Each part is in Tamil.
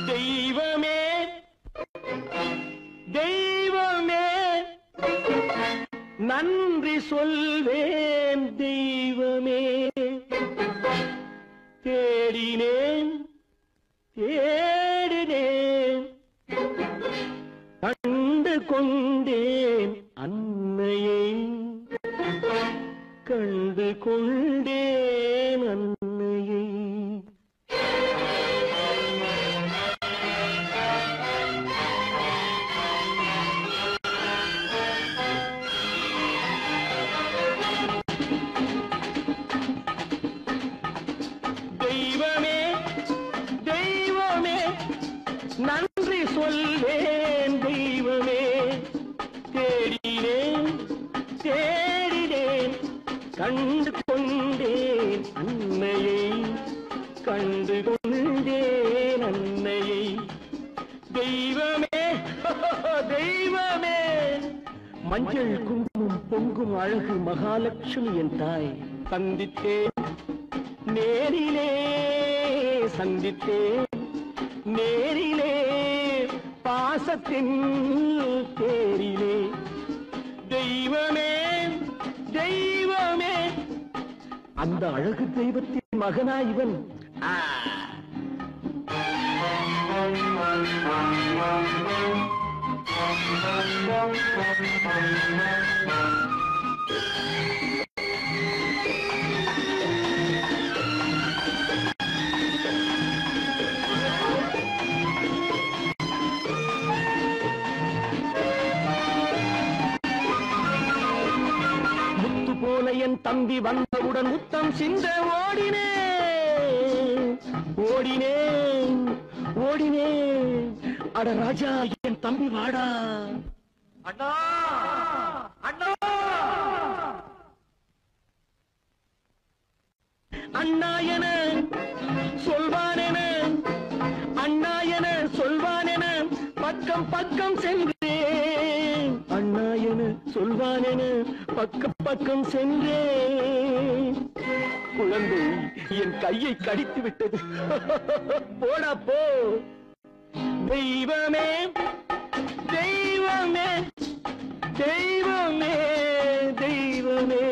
தெய்வமே தெய்வமே நன்றி சொல்வேன் தெய்வமே தேடினேன் தேடினேன் கண்டு கொண்டேன் அன்னையை கண்டு கொண்டேன் அன்னையை தெய்வமே தெய்வமே நன்றி சொல்வேன் தெய்வமே தேடினேன் தேடினேன் கண்டு கொண்டேன் அன்னையை கண்டு கொண்டேன் அன்னையை தெய்வமே தெய்வமே மஞ்சள் குங்குமம் பொங்கும் அழகு மகாலட்சுமி என் தாய் சந்தித்தேன் நேரிலே சந்தித்தேன் நேரிலே பாசத்தின் தேரிலே தெய்வமே தெய்வமே அந்த அழகு தெய்வத்தின் மகனா இவன் போல என் தம்பி வந்தவுடன் முத்தம் சிந்த ஓடினேன் ஓடினேன் ஓடினேன் அட ராஜா என் தம்பி வாடா அண்ணா அண்ணா அண்ணா என சொல்வானென அண்ணா என சொல்வானென பக்கம் பக்கம் சென்றேன் அண்ணா என சொல்வானென பக்கம் பக்கம் சென்றேன் குழந்தை என் கையை கடித்து விட்டது போடா போ தெய்வமே தெய்வமே தெய்வமே தெய்வமே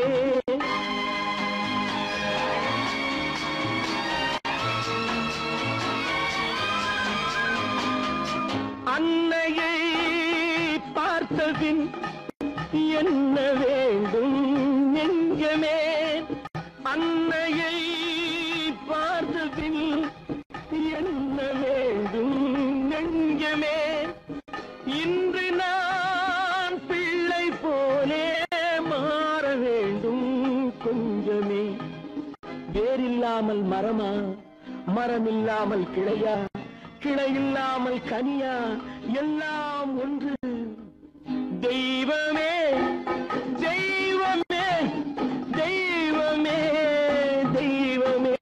அன்னையை பார்த்தபின் என்ன வேண்டும் நெஞ்சமே அன்னையை பார்த்தபின் என்ன வேண்டும் நெஞ்சமே இன்று நான் பிள்ளை போலே மாற வேண்டும் கொஞ்சமே வேரில்லாமல் மரமா மரமில்லாமல் கிளையா கிளையில்லாமல் கனியா எல்லாம் ஒன்று தெய்வமே தெய்வமே தெய்வமே தெய்வமே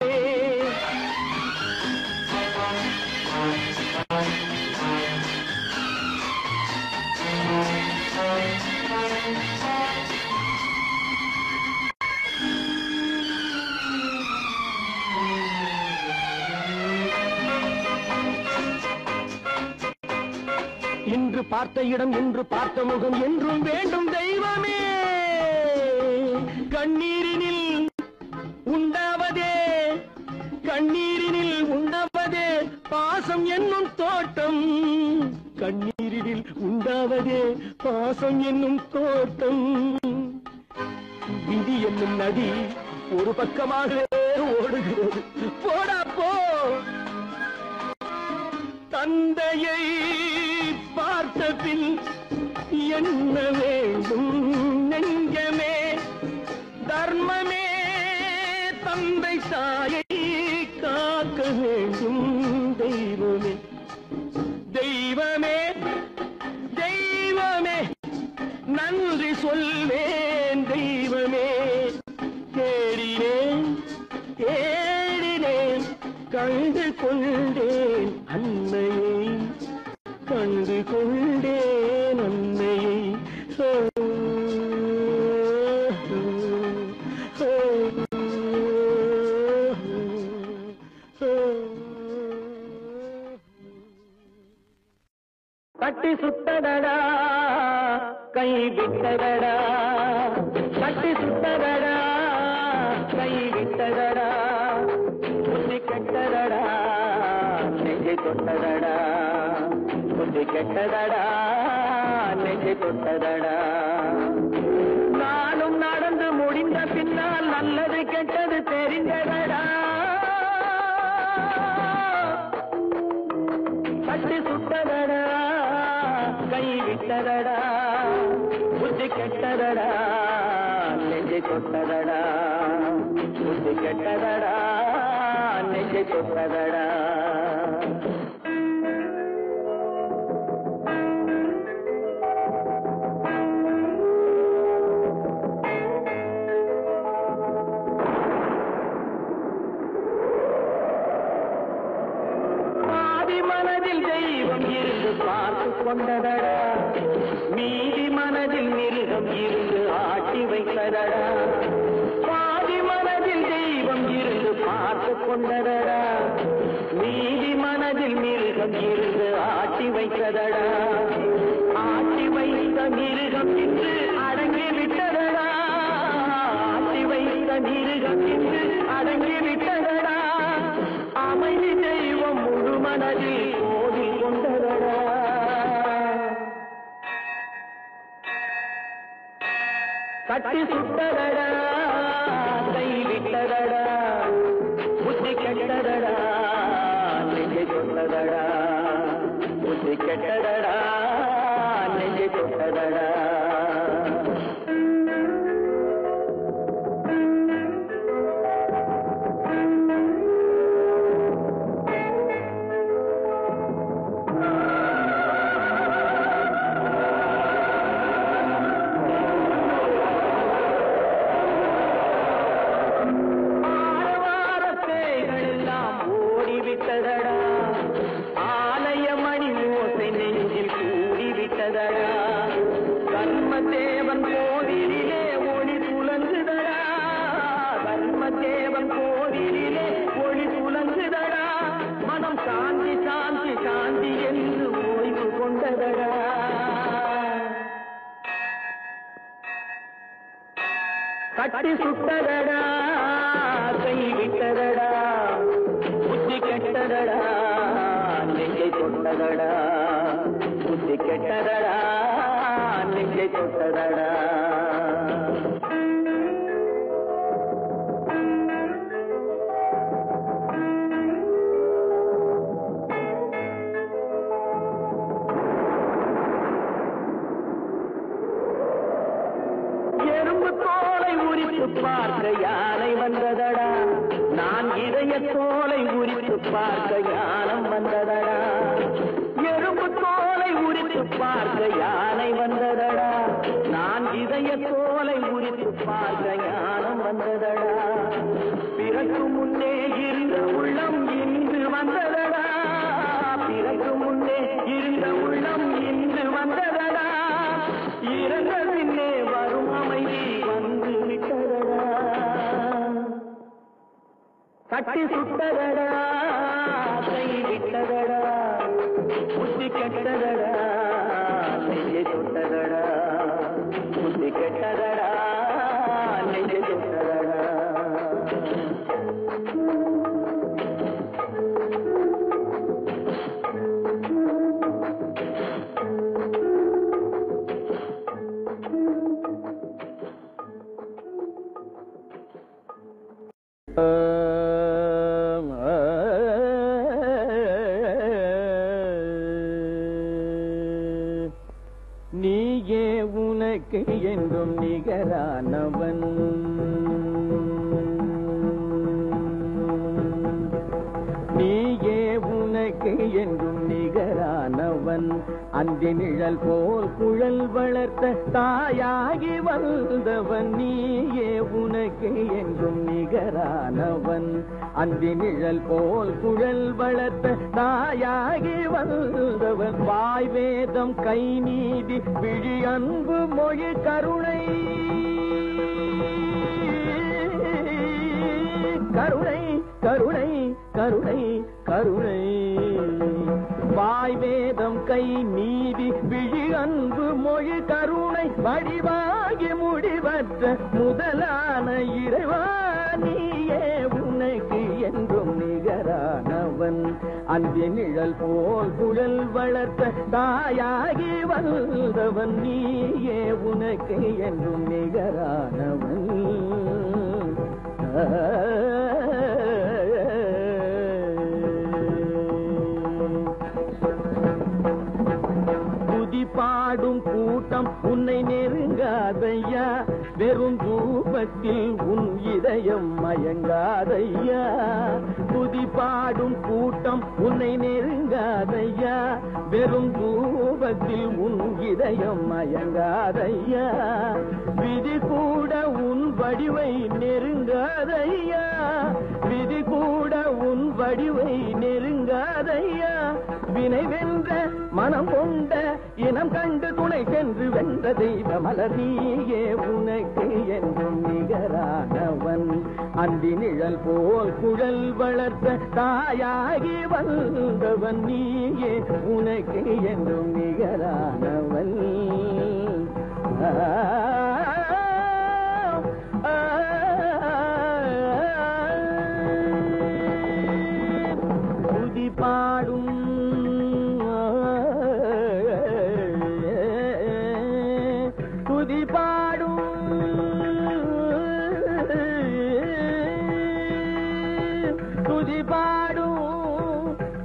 இன்று பார்த்த இடம் என்று பார்த்த முகம் என்றும் வேண்டும் தெய்வமே கண்ணீரினில் உண்டாவதே கண்ணீரினில் உண்டாவதே பாசம் என்னும் தோட்டம் கண்ணீரினில் உண்டாவதே பாசம் என்னும் தோட்டம் விதி என்னும் நதி ஒரு பக்கமாக ஓடுகிறது போடா போ தந்தையை பார்த்த பின் என்ன வேண்டும் நெஞ்சமே தர்மமே தந்தை தாயை காக்க வேண்டும் தெய்வமே தெய்வமே தெய்வமே நன்றி சொல்வேன் தெய்வமே தேடினேன் தேடினேன் கண்டு கொண்டேன் அன்னையை கண்டு கொண்டேன் அன்னையை கட்டி சுட்டதடா கை விட்டதடா கட்டி சுட்டதடா கை விட்டதடா புத்தி கெட்டதடா நெஞ்சை தொட்டதடா புத்தி கெட்டதடா நெஞ்சை தொட்டதடா நானும் நடந்து முடிந்த பின்னால் நல்லது கெட்டது தெரிந்ததடா கட்டி சுட்டதடா கை விட்டதடா புத்தி கெட்டதடா நெஞ்சை தொட்டதடா புத்தி கெட்டதடா நெஞ்சை தொட்டதடா மனதில் தெய்வம் இருந்து பார்த்து கொண்டதடா மீதி மனதில் மிருகம் இருந்து ஆட்டி வைத்ததடா பாதி மனதில் தெய்வம் இருந்து பார்த்து கொண்டதடா மீதி மனதில் மிருகம் இருந்து ஆட்டி வைத்ததடா ஆட்டி வைத்த மிருகம் இன்று அடங்கி விட்டதடா ஆட்டி வைத்த மிருகம் இன்று அடங்கி விட்டதடா அமைதி தெய்வம் முழு மனதில் ஓடி கொண்டதடா கட்டி சுட்டதடா கை விட்டதடா புத்தி கெட்டதடா நெஞ்சை தொட்டதடா புத்தி கெட்டதடா நெஞ்சை தொட்டதடா கர்மதேவன் கோவிலிலே ஒளி துலங்குதடா கர்மதேவன் கோவிலிலே ஒளி துலங்குதடா மனம் சாந்தி சாந்தி சாந்தி என்று ஓய்வு கொண்டதடா கட்டி சுட்டதடா கை விட்டதடா புத்தி கெட்டதடா நெஞ்சை தொட்டதடா புத்தி கெட்டதடா நெஞ்சை தொட்டதடா எறும்பு தோலை உரித்து பார்க்க யானை வந்ததடா நான் இதய தோலை உரித்து பார்க்க ஞானம் வந்ததடா எறும்பு தோலை உரித்து பார்க்க யானை வந்ததடா நான் இதய தோலை உரித்து பார்க்க ஞானம் வந்ததடா பிறகு முன்னே இருந்த உள்ளம் இன்று வந்ததடா பிறகு முன்னே இருந்த உள்ளம் இன்று வந்ததடா இறந்த பின்னே வரும் அமைதி வந்து விட்டதடா கட்டி சுட்டதடா கை விட்டதடா புத்தி கெட்டதடா நெஞ்சை தொட்டதடா புத்தி கெட்டதடா நெஞ்சை தொட்டதடா நீயே உனக்கு என்றும் நிகரானவன் நீயே உனக்கு என்றும் நிகரானவன் அந்தி நிழல் போல் குழல் வளர்த்த தாயாகி வந்தவன் நீயே உனக்கு என்றும் நிகரானவன் அந்தி நிழல் போல் குழல் வளர்த்த தாயாகி வந்தவன் வாய் வேதம் கை நீதி விழி அன்பு மொழி கருணை கருணை கருணை கருணை கருணை வாய் வேதம் கை நீதி அன்பு மொழி கருணை வடிவாகி முடிவற்ற முதலான இறைவா நீயே உனக்கு என்றும் நிகரானவன். அன்பின் நிழல் போல் குழல் வளர்த்த தாயாகி வந்தவன் நீயே உனக்கு என்றும் நிகரானவன். துதி பாடும் கூட்டம் உன்னை நெருங்காதையா, வெறும் தூபத்தில் உன் இதயம் மயங்காதையா. துதி பாடும் கூட்டம் உன்னை நெருங்காதையா, வெறும் தூபத்தில் உன் இதயம் மயங்காதையா. விதி கூட உன் வடிவை நெருங்காதையா, விதி கூட உன் வடிவை நெருங்காதையா. வினை வென்ற மனம் கொண்ட இனம் கண்டு துணை சென்று வென்ற தெய்வ மலர் நீயே உனக்கு என்றும் நிகரானவன். அந்தி நிழல் போல் குழல் வளர்த்த தாயாகி வந்தவன் நீயே உனக்கு என்றும் நிகரானவன். துதி பாடும் துதி பாடும் துதி பாடும்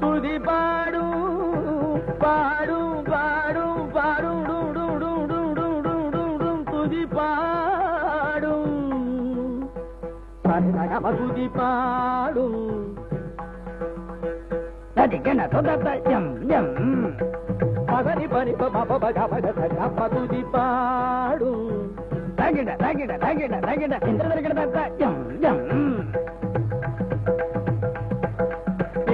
துதி பாடும் பாடும் பாடும் பாடும் துதி பாடும் துதி பாடும் பகனி பனி பக துதி பாடும் தகிட தகிட தகிட தகிட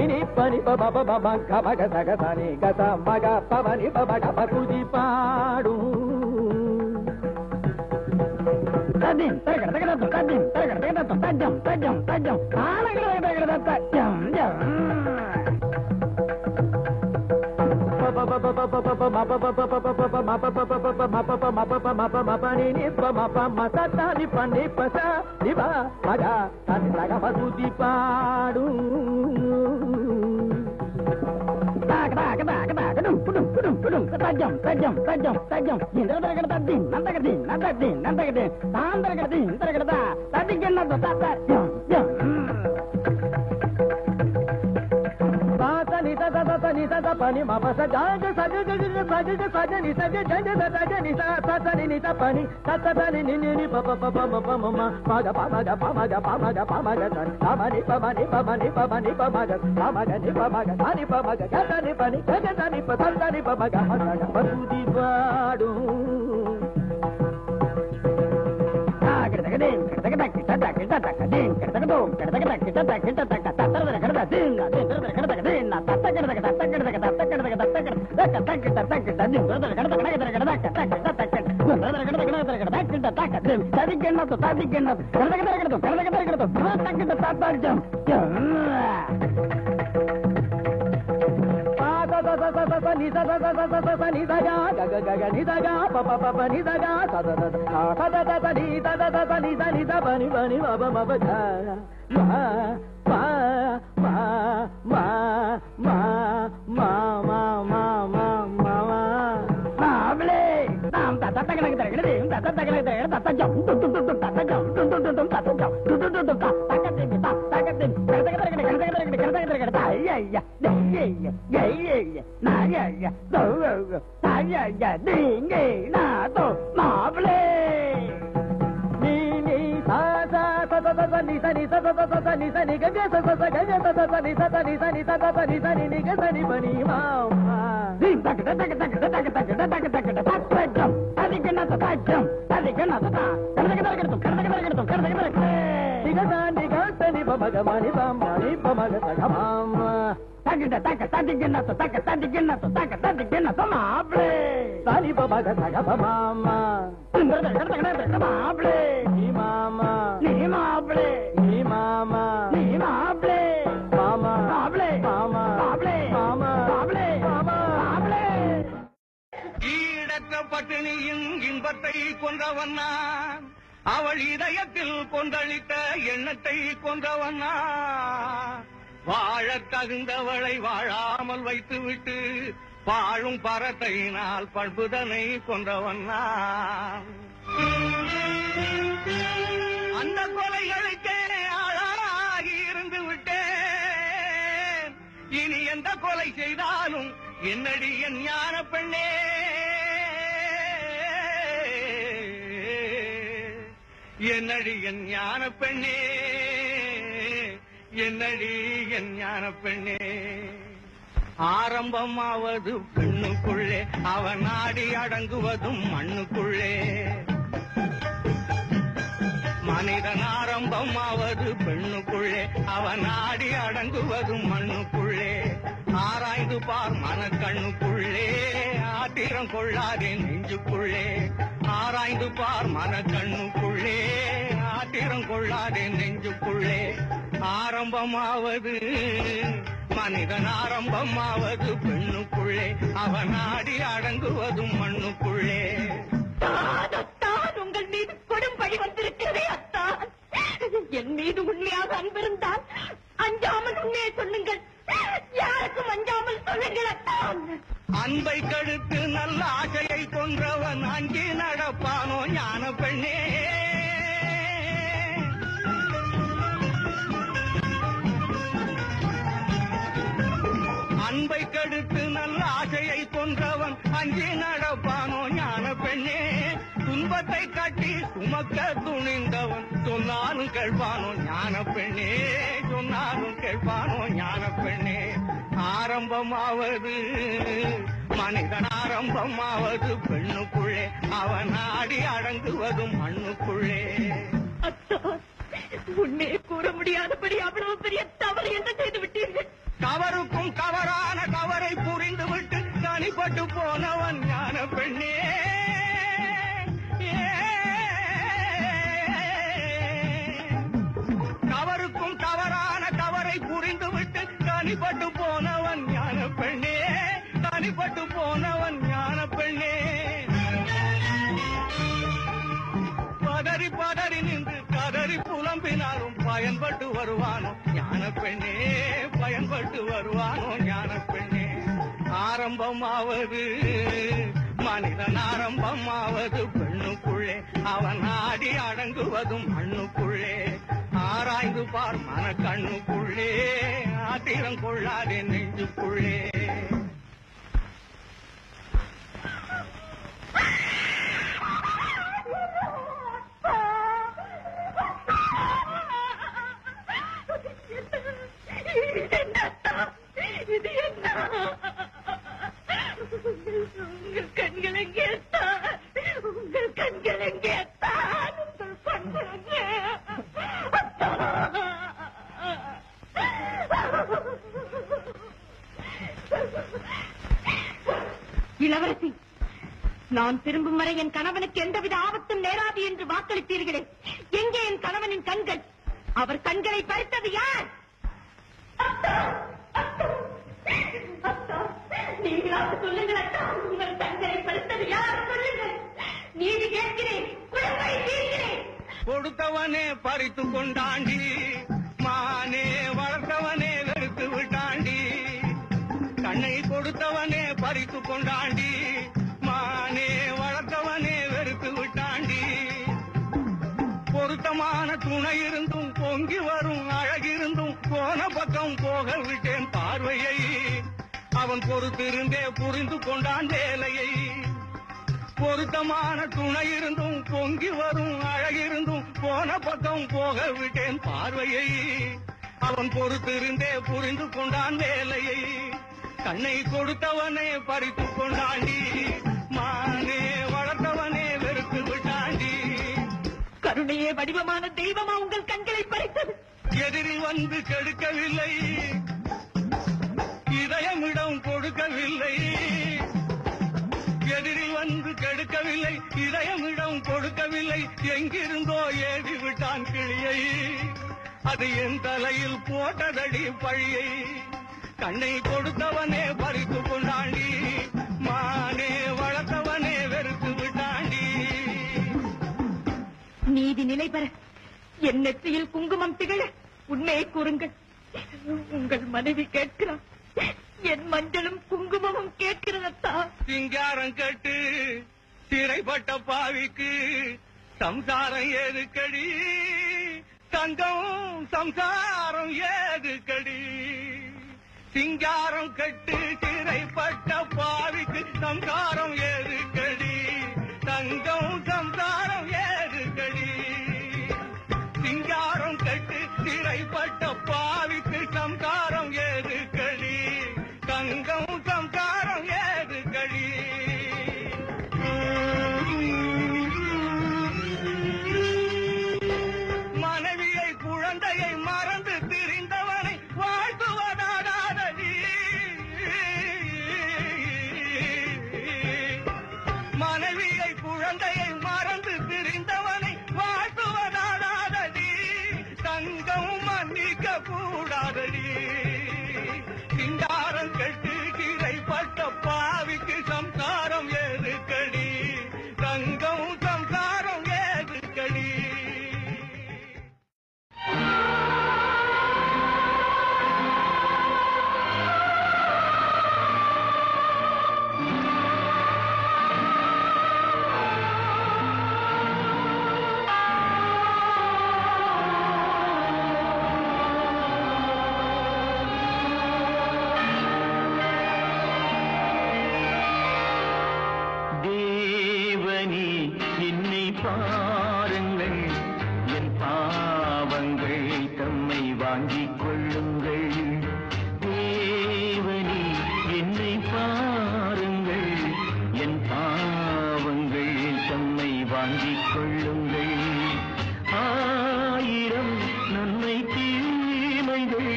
இனி பனி பப மக சகசனி கச மக பவனி பப துதி பாடும். தஜம் தஜம் தஜம் தஜம் தஜம் தஜம் துதி பாடும். தஜம் தஜம் தஜம் தஜம் ni sa da pa ni ma pa sa ga ga sa ga ga ga sa ga ga sa ga ni sa ga ga ga sa ga ni sa sa sa ni sa pa ni sa sa pa ni ni pa pa pa pa ma pa ma ma pa ga pa ma ga pa ma ga pa ma ga pa ma ga sa pa ma ni pa ma ni pa ma ni pa ma ni pa ma ga pa ma ga ni pa ma ga sa ni pa ma ga ga sa ni pa ni ga ga sa ni pa sa ni pa ma ga ma ga pa tu di paadu எண்ணத்தை கொன்றவன் நான், அவள் இதயத்தில் கொந்தளித்த எண்ணத்தை கொன்றவன் நான். வாழத் தகுந்தவளை வாழாமல் வைத்துவிட்டு வாழும் பரத்தையினால் பண்புதனை கொன்றவன் நான். அந்த கொலைகளுக்கே ஆளாகி இருந்து விட்டேன். இனி எந்த கொலை செய்தாலும் என்னடி என் ஞான பெண்ணே, என்னடி என் ஞான பெண்ணே, என்னடி என் ஞான பெண்ணே. ஆரம்பமாவது பெண்ணுக்குள்ளே, அவன் நாடி அடங்குவதும் மண்ணுக்குள்ளே. மனிதன் ஆரம்பமாவது பெண்ணுக்குள்ளே, அவன் நாடி அடங்குவதும் மண்ணுக்குள்ளே. ஆராய்ந்து பார் மனக்கண்ணுக்குள்ளே, ஆத்திரம் கொள்ளாதே நெஞ்சுக்குள்ளே. ஆராய்ந்து பார் மனக்கண்ணுக்குள்ளே, ஆத்திரம் கொள்ளாதே நெஞ்சுக்குள்ளே. ஆரம்பமாவது மனிதன் ஆரம்பமாவது பெண்ணுக்குள்ளே, அவன் நாடி அடங்குவதும் மண்ணுக்குள்ளே. உங்கள் மீது கொடும் பழி வந்திருக்கிறதே அத்தான். என் மீது உண்மையாக அன்பிருந்தால் அஞ்சாமல் உண்மையை சொல்லுங்கள், யாருக்கும் அஞ்சாமல் சொல்லுங்கள் அத்தான். அன்பை கடுத்து நல்ல ஆசையை கொன்றவன் அங்கே நடப்பானோ ஞான பெண்ணே. அன்பை கடுத்து நல்ல ஆசையை கொன்றவன் அங்கே நடப்பானோ ஞான பெண்ணே. துன்பத்தை காட்டி சுமக்க துணிந்தவன் சொன்னாலும் கேட்பானோ ஞான பெண்ணே, சொன்னாலும் கேட்பானோ ஞான பெண்ணே. ஆரம்பமாவது மனிதன் ஆரம்பமாவது பெண்ணுக்குள்ளே, அவன் நாடி அடங்குவதும் மண்ணுக்குள்ளே. அத்தான், உண்மையை கூற முடியாதபடி அவ்வளவு பெரிய தவறு என்ன செய்து விட்டீர்கள்? தவறுக்கும் தவறான தவறை புரிந்துவிட்டு தனிப்பட்டு போனவன் ஞான பெண்ணே. தவறுக்கும் தவறான தவறை புரிந்துவிட்டு தனிப்பட்டு போனவன் ஞான பெண்ணே, தனிப்பட்டு போனவன் ஞான பெண்ணே. பதறி பதறி நின்று கதறி புலம்பினாலும் பயன்பட்டு வருவானோ ஞான பெண்ணே, பயன்பட்டு வருவானோ ஞான பெண்ணே. ஆரம்பமாவது மனிதன் ஆரம்பமாவது பெண்ணுக்குள்ளே, அவன் நாடி அடங்குவதும் மண்ணுக்குள்ளே. ஆராய்ந்து பார் மனக்கண்ணுக்குள்ளே, ஆத்திரம் கொள்ளாதே நெஞ்சுக்குள்ளே. இது என்ன? உங்கள் கண்கள் எங்கே தான்? உங்கள் கண்கள் எங்கே தான்? உங்கள் கண்கள் எங்கே? இளவரசி, நான் திரும்பும் வரை என் கணவனுக்கு எந்தவித ஆபத்தும் நேராது என்று வாக்களித்தீர்களே, எங்கே என் கணவனின் கண்கள்? அவர் கண்களை பறித்தது யார்? நீங்களாக சொல்லுங்கள் அத்தா, உங்கள் கண்களை பறித்தது யார்? சொல்லுங்கள், நீதி கேட்கிறேன், குழந்தை தீர்க்கிறேன். கொடுத்தவனே பறித்து கொண்டாண்டி, மானே வளர்த்தவனே வெறுத்து விட்டாண்டி. கண்ணை கொடுத்தவனே பறித்து கொண்டாண்டி, மானே வளர்த்தவனே வெறுத்து விட்டாண்டி. பொருத்தமான துணை இருந்தும் பொங்கி வரும் அழகிருந்தும் போன பக்கம் போக விட்டேன் பார்வையை. அவன் பொறுத்திருந்தே புரிந்து கொண்டான் வேலையை. பொருத்தமான துணை இருந்தும் பொங்கி வரும் அழகிருந்தும் போன பக்கம் போக விட்டேன் பார்வையை. அவன் பொறுத்திருந்தே புரிந்து கொண்டான் வேலையை. கண்ணை கொடுத்தவனே பறித்து கொண்டாண்டி, மானே வளர்த்தவனே வெறுத்து விட்டாண்டி. கருணையே வடிவமான தெய்வமா உங்கள் கண்களை பறித்தது? எதிரி வந்து கெடுக்கவில்லை, இதயமிடம் கொடுக்கவில்லை. எதிரி வந்து கெடுக்கவில்லை, இதயமிடம் கொடுக்கவில்லை. எங்கிருந்தோ ஏவி விட்டான் கிளியை, அது என் தலையில் போட்டதடி பழியை. கண்ணை கொடுத்தவனே பறித்து கொண்டாண்டி, மானே வளர்த்தவனே வெறுத்து விட்டாண்டி. நீதி நிலை பெற என் நெற்றியில் குங்குமம் திகழ உண்மையை கூறுங்கள். உங்கள் மனைவி கேட்கிறார், என் மஞ்சளும் குங்குமமும் கேட்கிறதா? சிங்காரம் கட்டு சிறைப்பட்ட பாவிக்கு சம்சாரம் ஏதுக்கடி, தங்கம் சம்சாரம் ஏதுக்கடி. சிங்காரம் கட்டு சிறைப்பட்ட பாவிக்கு சம்சாரம் ஏதுக்கடி, தங்கம் சம்சாரம் ஏதுக்கடி. சிங்காரம் கட்டு சிறைப்பட்ட பாவிக்கு சம்சாரம் ஏதுக்கடி, தங்கம் சம்சாரம் ஏதுக்கடி. மனைவியை குழந்தையை மறந்து திரிந்தவனை வாழ்த்துவதாடாதடி, மனைவியை குழந்தையை மறந்து திரிந்தவனை வாழ்த்துவதாடாதடி, தங்கம் மன்னிக்க கூடாதடி. சிங்காரம் கட்டு சிறைப்பட்ட பாவிக்கு சம்சாரம் ஏதுக்கடி, தங்கம் சம்சாரம் ஏதுக்கடி. தேவனே என்னை பாருங்கள், என் பாவங்கள் தம்மை வாங்கிக் கொள்ளுங்கள். தேவனே என்னை பாருங்கள், என் பாவங்கள் தம்மை வாங்கிக் கொள்ளுங்கள். ஆயிரம் நன்மை தீமைகள்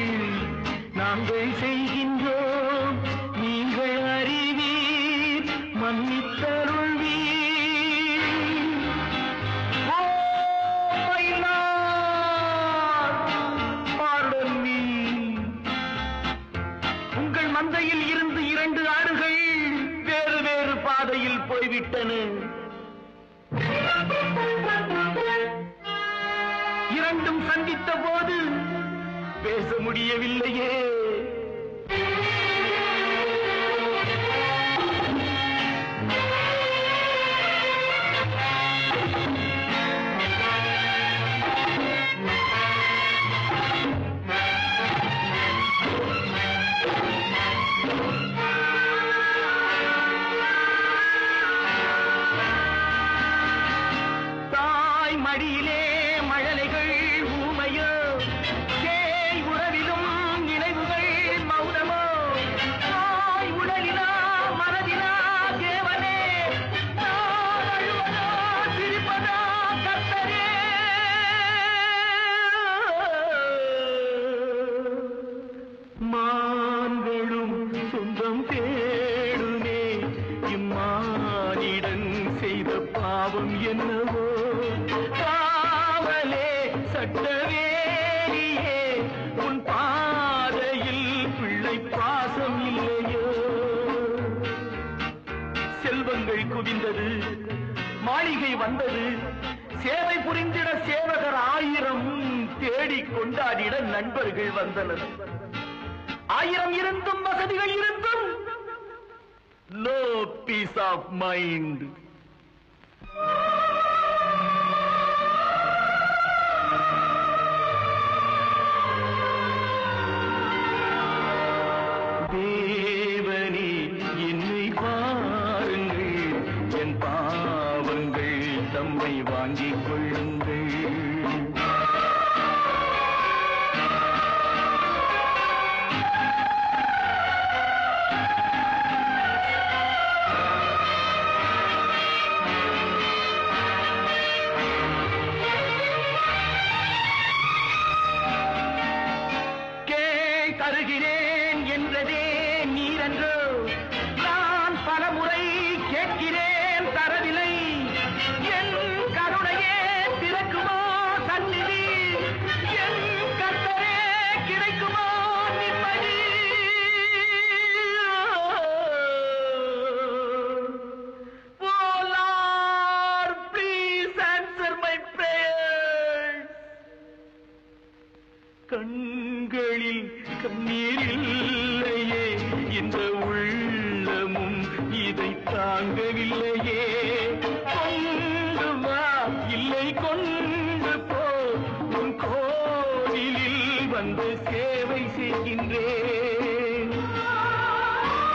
நாங்கள் செய்கின்றோம், நீங்கள் அறிவீர், மன்னித்தருள்வீர். உங்கள் மந்தையில் இருந்து 2 ஆடுகள் வேறு வேறு பாதையில் போய்விட்டன. 2ம் சந்தித்த போது பேச முடியவில்லையே. தாய் மடியிலே மழலைகள் ஊமையோ, சேய் உறவிலும் நினைவுகள் மௌனமோ. தாய் உடலிலா மனதிலா தேவனே, நான் அழுவதா சிரிப்பதா கர்த்தரே. மான்களும் சொந்தம் தேடுமே, இம்மானிடன் செய்த பாவம் என்னவோ. காவலே சட்டவேலியே, உன் பாதையில் பிள்ளை பாசம் இல்லையோ. செல்வங்கள் குவிந்தது, மாளிகை வந்தது, சேவை புரிந்திட சேவகர் 1000 தேடிக் கொண்டாடிட நண்பர்கள் வந்தனர். 1000 இருந்தும் வசதிகள் இருந்தும் no peace of mind. தேவனே என்னை பாருங்கள், என் பாவங்கள் தம்மை வாங்கிக் கொள்ளுங்கள். தருகிறேன் என்றதே நீரன்றோ, நான் பலமுறை கேட்கிறேன் தரவில்லை. என் கருணையே திறக்குமோ சந்நிதி, என் கர்த்தரே கிடைக்குமோ நிம்மதி. Oh Lord, please answer my prayer. கண்களில் கண்ணீர் இல்லையே, இந்த உள்ளமும் இதை தாங்கவில்லையே. கொண்டு வா, இல்லை கொண்டு போ, உன் கோவிலில் வந்து சேவை செய்கின்றேன்.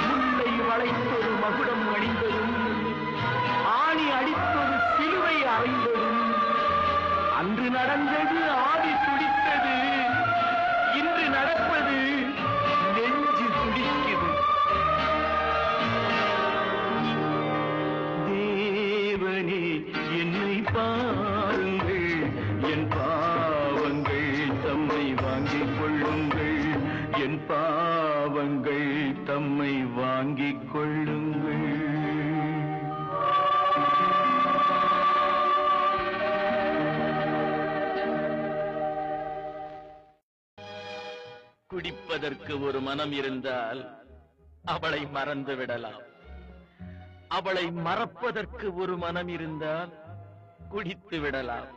முல்லை வளைத்தொரு மகுடம் அணிந்ததும், ஆணி அடித்தொரு சிலுவை அறைந்ததும், அன்று நடந்தது ஆதி துடித்தது, இன்று நடப்பது நெஞ்சு துடிக்குது. தேவனே என்னை பாருங்கள், என் பாவங்கள் தம்மை வாங்கிக் கொள்ளுங்கள், என் பாவங்கள் தம்மை வாங்கிக் கொள்ளுங்கள். குடிப்பதற்கு ஒரு மனம் இருந்தால் அவளை மறந்து விடலாம். அவளை மறப்பதற்கு ஒரு மனம் இருந்தால் குடித்து விடலாம்.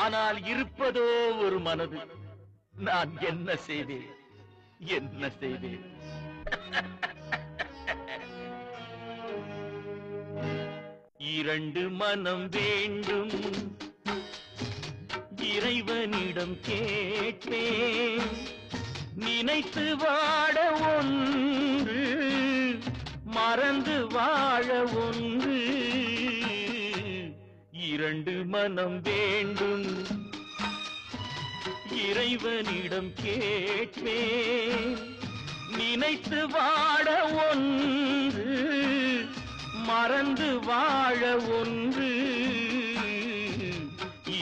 ஆனால் இருப்பதோ ஒரு மனது. நான் என்ன செய்தேன், என்ன செய்தேன்? இரண்டு மனம் வேண்டும், இறைவனிடம் கேட்பேன். நினைத்து வாழ ஒன்று, மறந்து வாழ ஒன்று. இரண்டு மனம் வேண்டும், இறைவனிடம் கேட்பேன். நினைத்து வாழ ஒன்று, மறந்து வாழ ஒன்று.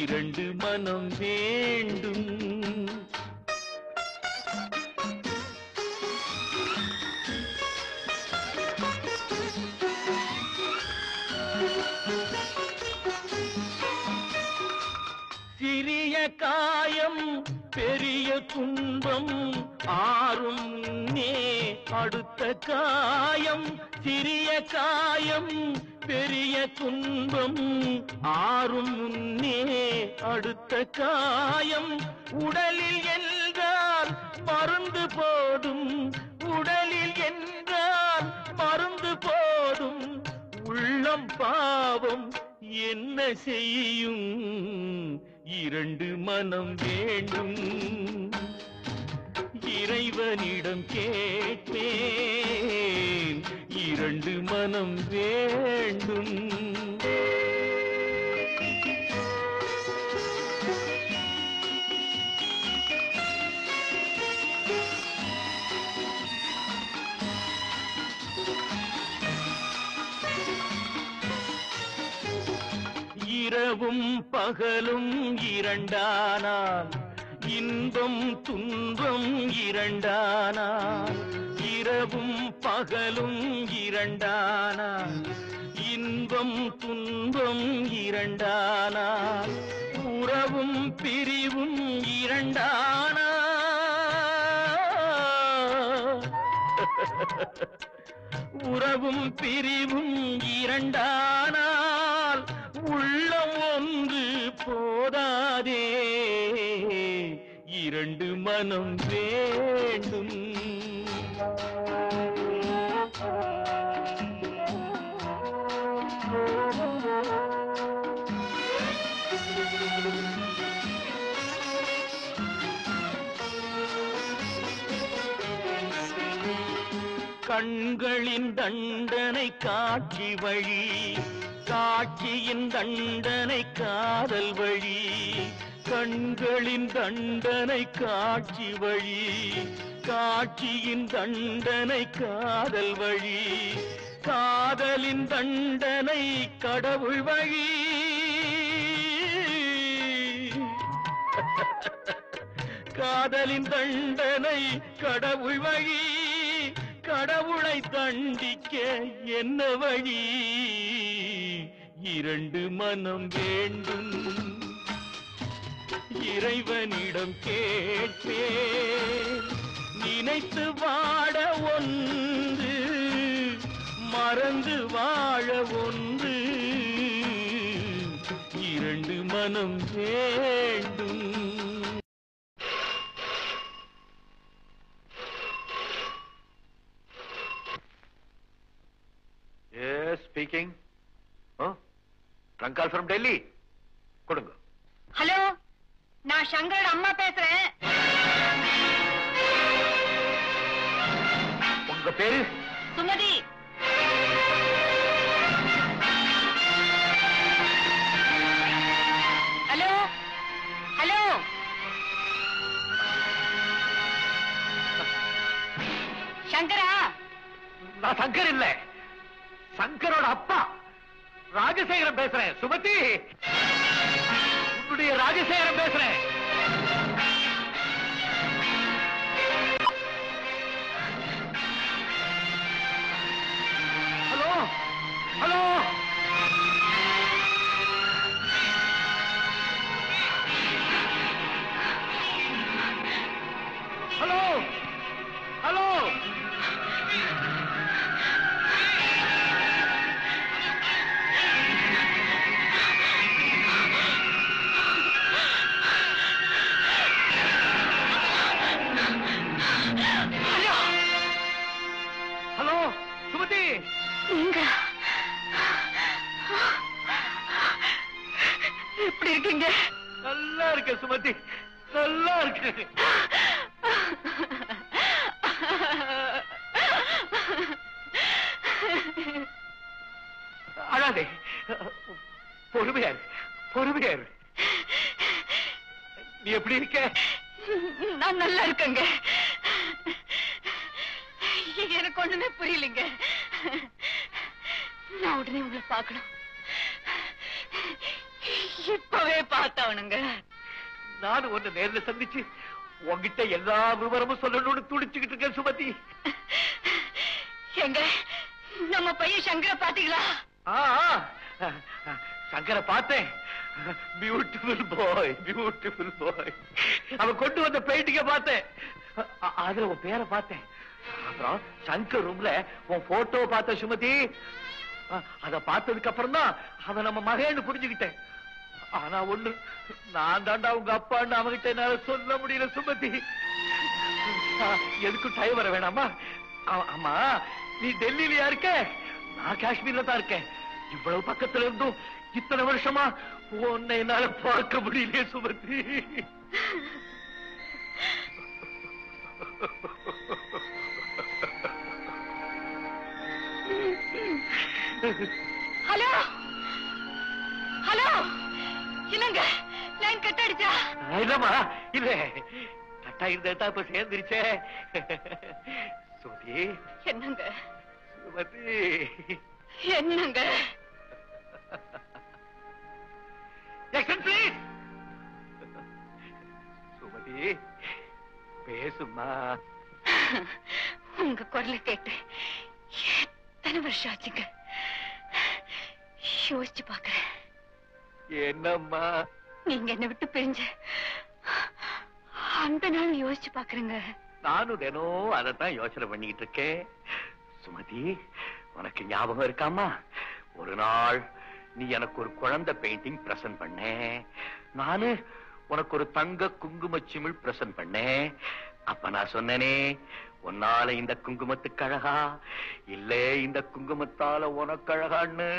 இரண்டு மனம் வேண்டும். சிறிய காயம் பெரிய துன்பம் ஆறும் முன்னே அடுத்த காயம். சிறிய காயம் பெரிய துன்பம் ஆறும் முன்னே அடுத்த காயம். உடலில் என்றால் மருந்து போதும், உடலில் என்றால் மருந்து போதும். உள்ளம் பாவம் என்ன செய்யும்? இரண்டு மனம் வேண்டும், இறைவனிடம் கேட்பேன். இரண்டு மனம் வேண்டும். இரவும் பகலும் இரண்டானால், இன்பம் துன்பம் இரண்டானால். இரவும் பகலும் இரண்டானால், இன்பம் துன்பம் இரண்டானால். உறவும் பிரிவும் இரண்டானால், உறவும் பிரிவும் இரண்டானால். உள்ளம் ஒன்று போதாதே, இரண்டு மனம் வேண்டும். கண்களின் தண்டனை காட்சி வழி, காட்சியின் தண்டனை காதல் வழி. கண்களின் தண்டனை காட்சி வழி, காட்சியின் தண்டனை காதல் வழி. காதலின் தண்டனை கடவுள் வழி. காதலின் தண்டனை கடவுள் வழி. கடவுளை தண்டிக்க என்ன வழி? இரண்டு மனம் வேண்டும், இறைவனிடம் கேட்பேன். நினைத்து வாழ ஒன்று, மறந்து வாழ ஒன்று. இரண்டு மனம் வேண்டும். Trunk call from Delhi. கொடுங்க. ஹலோ, நான் சங்கரோட அம்மா பேசுறேன். உங்க பேரு? சுமதி. ஹலோ ஹலோ, சங்கரா? நான் சங்கர் இல்ல, சங்கரோட அப்பா ராஜசேகரன் பேசுறேன். சுமதி, உன்னுடைய ராஜசேகரன் பேசுறேன். Hello hello, hello hello. Hello Sumathi, நீங்க எப்படி இருக்கீங்க? நல்லா இருக்க சுமதி, நல்லா இருக்கு. அழாதே, பொறுமையாரு பொறுமையாரு. நீ எப்படி இருக்க? நான் நல்லா இருக்கேங்க. எனக்கு ஒண்ணுமே புரியலைங்க. நான் உடனே உங்களை பார்க்கணும், இப்பவே பார்த்தாவணுங்க. நானும் ஒண்ணு நேர்ல சந்திச்சு உங்ககிட்ட எல்லா விவரமும் சொல்லணும்னு துடிச்சுக்கிட்டு இருக்கேன் சுமதி. எங்க நம்ம பையன் சங்கரை பாத்தீங்களா? சங்கரை பார்த்தேன். பியூட்டிஃபுல் பாய், பியூட்டிஃபுல் பாய். அவன் கொண்டு வந்த பெயிண்டிங்க பார்த்தேன். அதுல உன் பேரை பார்த்தேன். அப்புறம் சங்கர் ரூம்ல உன் போட்டோ பார்த்த சுமதி. அத பார்த்ததுக்கு அப்புறம் தான் அவன் நம்ம மகன்னு புரிஞ்சுக்கிட்டேன். ஆனா ஒண்ணு, நான் தாண்டா உங்க அப்பான்னு அவங்கிட்ட என்னால சொல்ல முடியல சுமதி. எதுக்கும் டைம் வர வேணாமா? ஆமா, நீ டெல்லியிலயா இருக்க? நான் காஷ்மீர்ல தான் இருக்கேன். இவ்வளவு பக்கத்துல இருந்தும் இத்தனை வருஷமா உன்னை என்னால பார்க்க முடியலையே சுமதி. ஹலோ ஹலோ, இல்லங்க, லைன் கட் அடிச்சா? இல்லம்மா, இல்ல, கட்டா இருந்தா இப்ப சேர்ந்துருச்சே. சுமதி. என்னங்க சுமதி, என்னங்க? please. சுமதி, பேசுமா. உங்க குரலை கேட்டு எத்தனை வருஷம் ஆச்சுங்க. யோசிச்சு பாக்குறேன். என்னம்மா? நீங்க என்ன விட்டு பிரிஞ்ச அந்த நாள் யோசிச்சு பாக்குறேங்க. நானும் தினம் அதைத்தான் யோசனை பண்ணிக்கிட்டு இருக்கேன். சுமதி, உனக்கு ஞாபகம் இருக்காமா? ஒரு நாள் நீ எனக்கு ஒரு குழந்தை பெயிண்டிங் பிரசன்ட் பண்ண. நானு உனக்கு ஒரு தங்க குங்கும சிமிழ் பிரசன்ட் பண்ணேன். அப்ப நான் சொன்னேனே, உன்னால இந்த குங்குமத்துக்கு அழகா, இல்ல இந்த குங்குமத்தால உனக்கு அழகான்னு.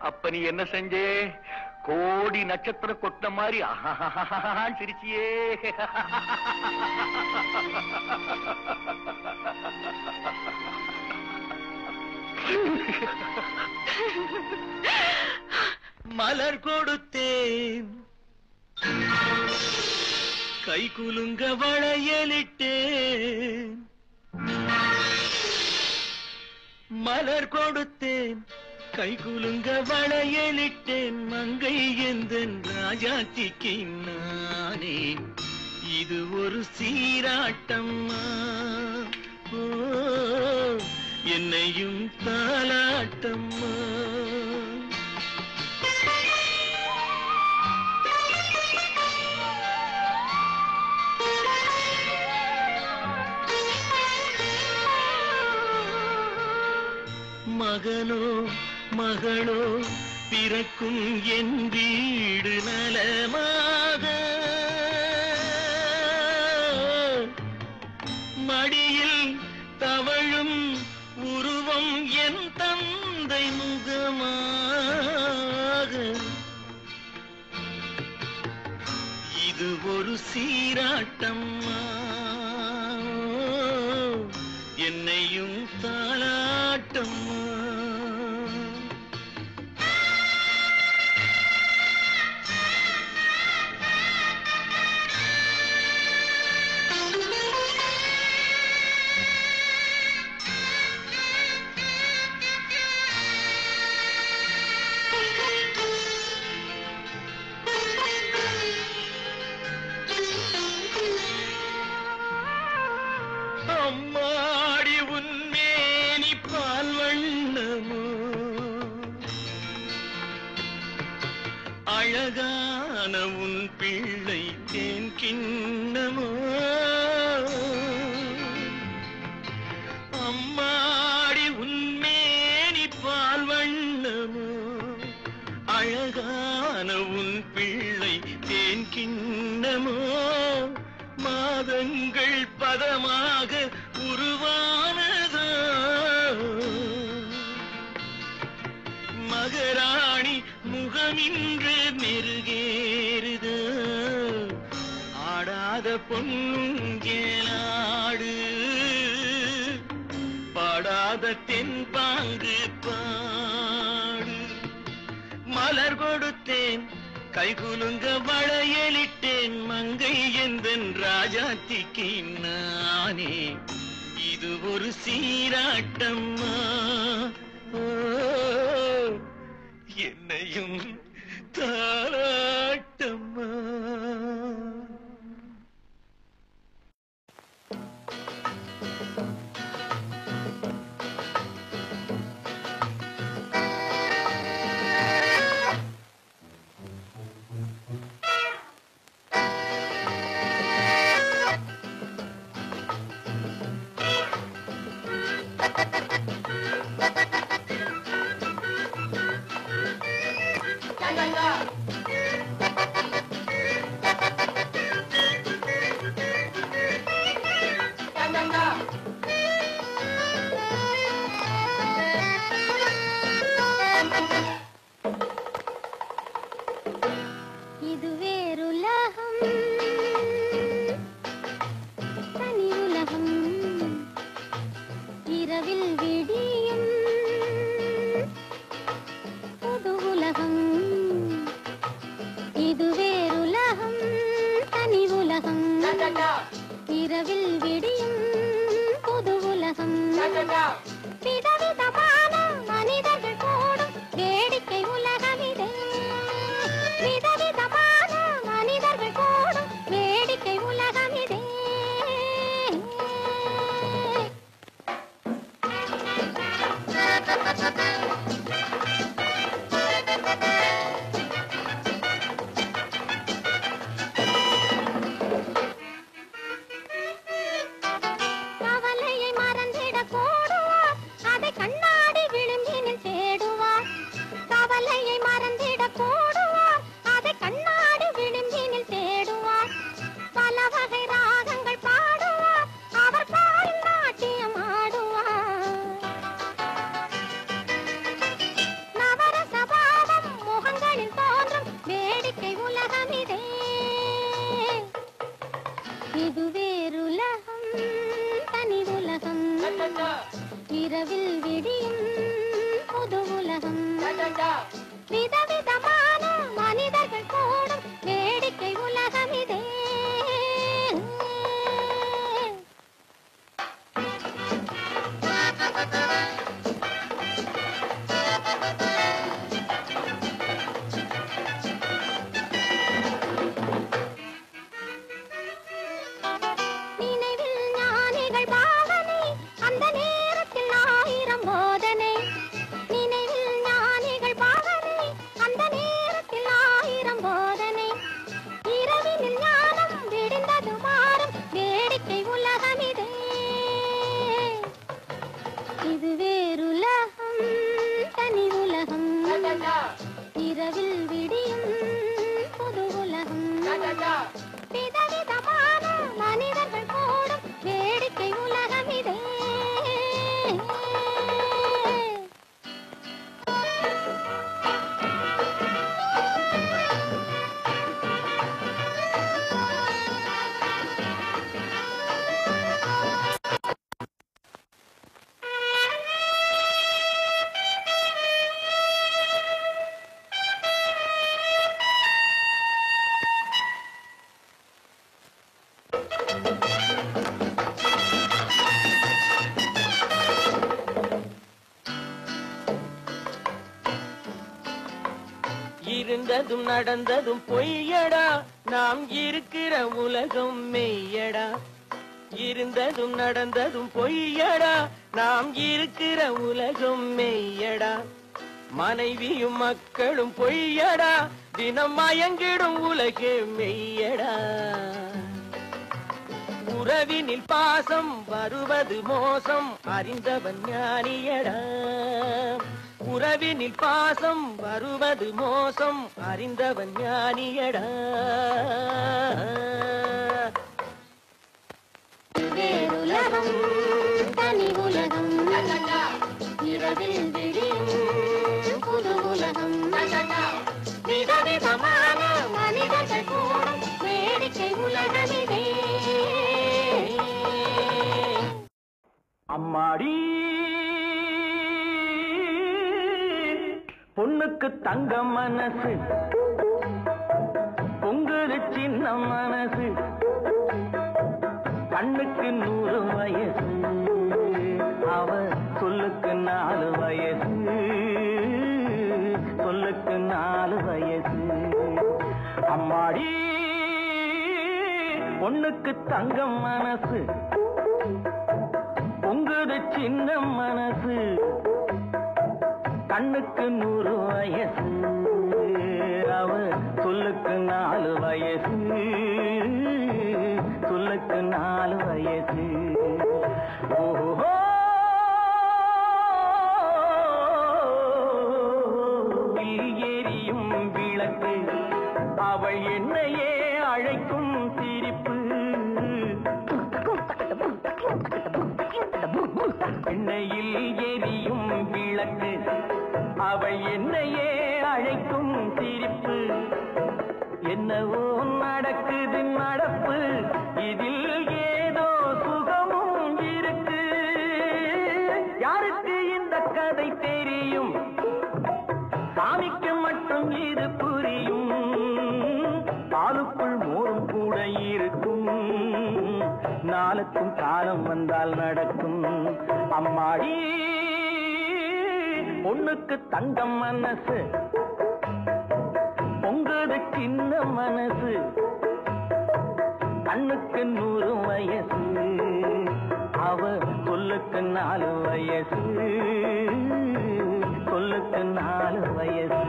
அப்ப நீ என்ன செஞ்சே? கோடி நட்சத்திரம் கொட்ட மாதிரி சிரிச்சியே. மலர் கொடுத்தேன், கை குலுங்க வளையலிட்டேன். மலர் கொடுத்தேன், கை குலுங்க வளையலிட்டேன். மங்கை எந்தன் ராஜாத்திக்கு நானே, இது ஒரு சீராட்டம்மா. ஓ, என்னையும் தாலாட்டம்மா. மகனோ மகளோ பிறக்கும் என் வீடு நலமாக, மடியில் தவழும் உருவம் என் தந்தை முகமாக. இது ஒரு சீராட்டம்மா என்னையும் தாலாட்டம்மா அம்மாடி உன்மேனி பால் வண்ணமோ அழகான உன் பிள்ளை தேன் கிண்ணமோ அம்மாடி உன்மேனி பால் வண்ணமோ அழகான உன் பிள்ளை தேன் கிண்ணமோ மாதங்கள் பதமாக உருவானதோ மகராணி முகமின்று மெருகேறுதோ ஆடாத பொன்னுங்கேலாடு பாடாத தென்பாங்கு பாடு மலர் கொடுத்தேன் கைகுலுங்க வளையலிட்டேன் மங்கை எந்தன் ராஜாத்திக்கு நானே இது ஒரு சீராட்டம்மா என்னையும் தாராட்டம்மா இது வேறுலகம் தனி உலகம் இரவில் விடியும் புது உலகம் இது வேறுலகம் தனி உலகம் இரவில் விடியும் புது உலகம் விதவிதமான மனிதர்கள் கூடும் வேடிக்கை உலகம் இது விதவிதமான மனிதர்கள் கூடும் வேடிக்கை உலகம் இது கவலையை மறந்திடக் கூடுவார் அதை கண்ணாடி விளிம்பினில் தேடுவார் கவலையை மறந்திடக் கூடுவார் அதை கண்ணாடி விளிம்பினில் தேடுவார் பல வகை ராகங்கள் பாடுவார் அவர் பால் நாட்டியம் ஆடுவார் நவரச பாவம் முகங்களில் தோன்றும் வேடிக்கை உலகம் இதே இது வேறுலகம் தனி உலகம் இரவில் விடியும் புது உலகம் விதவிதமான மனிதர்கள் கூடும் வேடிக்கை உலகம் இதே நினைவில் ஞானிகள் பாவனை அந்த நேரத்தில் 1000 போதனை நினைவில் ஞானிகள் பாவனை இருந்ததும் நடந்ததும் பொய்யடா, நாம் இருக்கிற உலகம் மெய்யடா. இருந்ததும் நடந்ததும் பொய்யடா, நாம் இருக்கிற உலகம் மெய்யடா. மனைவியும் மக்களும் பொய்யடா, தினம் மயங்கிடும் உலகே மெய்யடா. உறவினில் பாசம் வருவது மோசம், அறிந்தவன் ஞானியடா. உறவினில் பாசம் வருவது மோசம், அறிந்தவன் ஞானியடா. வேறுலகம் தனி உலகம், இரவில் விடியும் புது உலகம். விதவிதமான மனிதர்கள் கூடும் வேடிக்கை உலகமிதே. அம்மாடி பொண்ணுக்கு தங்க மனசு, பொங்குது சின்ன மனசு, கண்ணுக்கு 100 வயசு, அவ சொல்லுக்கு 4 வயசு, சொல்லுக்கு 4 வயசு. அம்மாடி பொண்ணுக்கு தங்க மனசு, பொங்குது சின்ன மனசு, கண்ணுக்கு 100 வயசு, அவ சொல்லுக்கு 4 வயசு, சொல்லுக்கு 4 வயசு. ஓஹோ எரியும் விளக்கு, அவள் என்னையே அழைக்கும் சிரிப்பு. எண்ணெயில் எரியும் விளக்கு, அவள் என்னையே அழைக்கும் சிரிப்பு. என்னவோ நடக்குது நடப்பு, இதில் ஏதோ சுகமும் இருக்கு. யாருக்கு இந்த கதை தெரியும்? சாமிக்கு மட்டும் இது புரியும். பாலுக்குள் மோரும் கூட இருக்கும், நாளுக்கும் காலம் வந்தால் நடக்கும். அம்மாடி பொண்ணுக்கு தங்கம் மனசு, பொங்குது சின்ன மனசு, கண்ணுக்கு 100 வயசு, அவ சொல்லுக்கு 4 வயசு, சொல்லுக்கு 4 வயசு.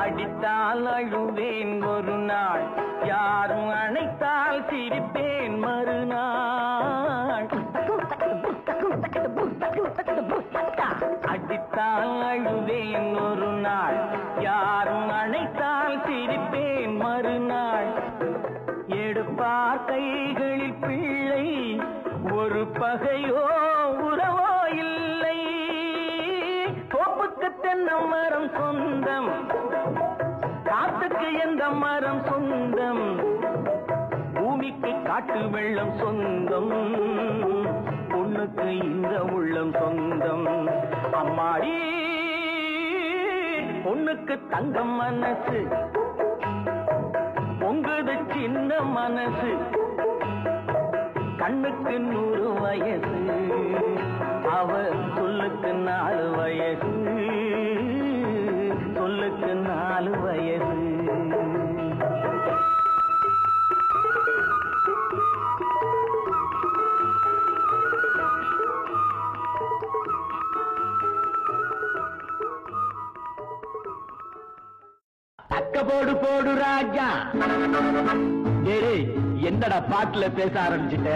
அடித்தால் அழுவேன் ஒரு நாள், யாரும் அணைத்தால் சிரிப்பேன் மறுநாள். அடித்தால் அழுவேன் ஒரு நாள், யாரும் அணைத்தால் சிரிப்பேன் மறுநாள். எடுப்பார் கைகளில் பிள்ளை, ஒரு பகையோ உறவோ இல்லை. தோப்புக்கு தென்னை மரம் சொந்தம், காத்துக்கு எந்த மரம் சொந்தம், பூமிக்கு காட்டு வெள்ளம் சொந்தம், பொண்ணுக்கு இந்த உள்ளம் சொந்தம். அம்மாடி பொண்ணுக்கு தங்கம் மனசு, பொங்குது சின்ன மனசு, கண்ணுக்கு 100 வயசு, அவ சொல்லுக்கு 4 வயசு, சொல்லுக்கு 4 வயசு. தக்க போடு போடு ராஜா. டேய் என்னடா பாட்டுல பேச ஆரம்பிச்சுட்ட?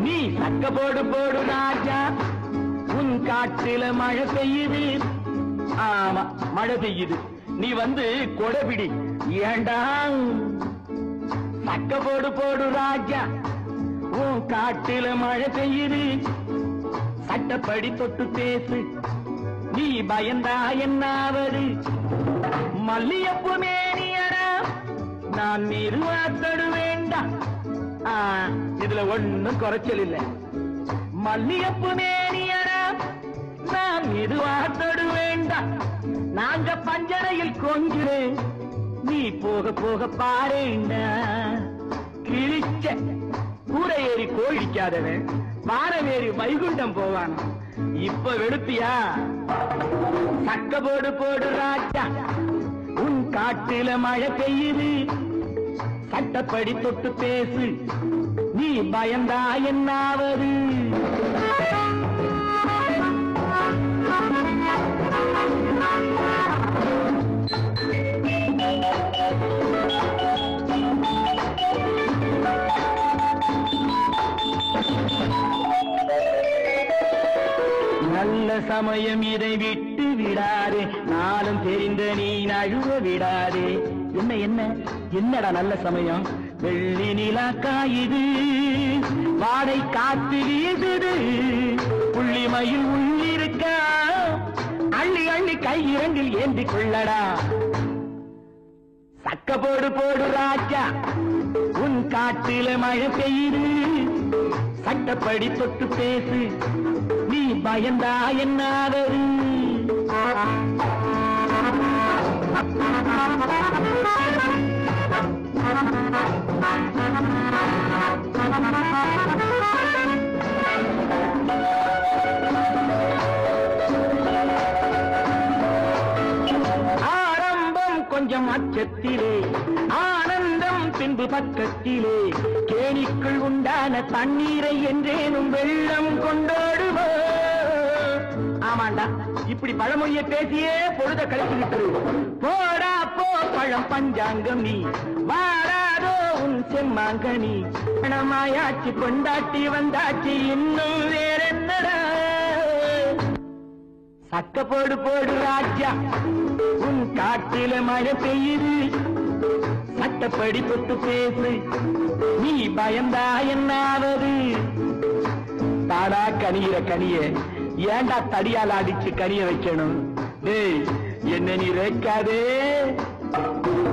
நீ தக்க போடு போடு ராஜா, உன் காட்டுல மழை பெய்யுது. ஆமா மழை பெய்யுது, நீ வந்து கொடைபிடி. ஏண்டா தக்க போடு போடு ராஜா, உன் காட்டுல மழை பெய்யுது. சட்டப்படி தொட்டு பேசு, நீ பயந்தா என்னாவது? மல்லியப்பு மேனியடா, நான் நிறுவாத்தடு வேண்டாம். இதுல ஒண்ணும் குறைச்சல் இல்லை. மல்லியப்பு மேனி நான் மெதுவா தொடு வேண்டாம், நாங்க பஞ்சனையில் கொஞ்சுறேன், நீ போக போக பாருண்டா. கிழிச்ச கூரை ஏறி கோழிக்காதவன் வானவேறி வைகுண்டம் போவான். இப்ப வெளுப்பியா? சக்க போடு போடு ராஜா, உன் காட்டுல மழை பெய்யுது, சட்டப்படி தொட்டு பேசு, நீ பயந்தா என்னாவது? நல்ல சமயம் இதை விட்டு விடாதே, நாளும் தெரிந்த நீ நழுவ விடாதே. என்ன என்ன என்னடா நல்ல சமயம்? வெள்ளி நிலா காயுது, வாடை காத்து வீசுது, புள்ளிமயில் உள்ளிருக்கா, அள்ளி அள்ளி கை இரண்டில் ஏந்தி கொள்ளடா. சக்க போடு போடு ராஜா, உன் காட்டில மழை பெய்யுது, சட்டப்படி தொட்டு பேசு, நீ பயந்தா என்னாவது? ஆரம்பம் கொஞ்சம் அச்சத்திலே, ஆனந்தம் பின்பு பக்கத்திலே, கேணிக்குள் உண்டான தண்ணீரை என்றேனும் வெள்ளம் கொண்டாடுவோ. ஆமாண்டா, இப்படி பழமொழிய பேசியே பொழுத கழிச்சுக்கிட்டு போடா போ பழம் பஞ்சாங்கம் நீ, வாடாதோ உன் செம்மாங்கனி, பணமாயாச்சு கொண்டாட்டி வந்தாச்சு, இன்னும் வேற என்னடா? சக்க போடு போடு ராஜா, உன் காட்டில மழை பெய்யுது, சட்டப்படி தொட்டு பேசு, நீ பயந்தா என்னாவது? தாடா கனியிற கனிய ஏண்டா தடியால் அடிச்சு கனிய வைக்கணும்? டேய், என்ன நீ ரேக்காதே.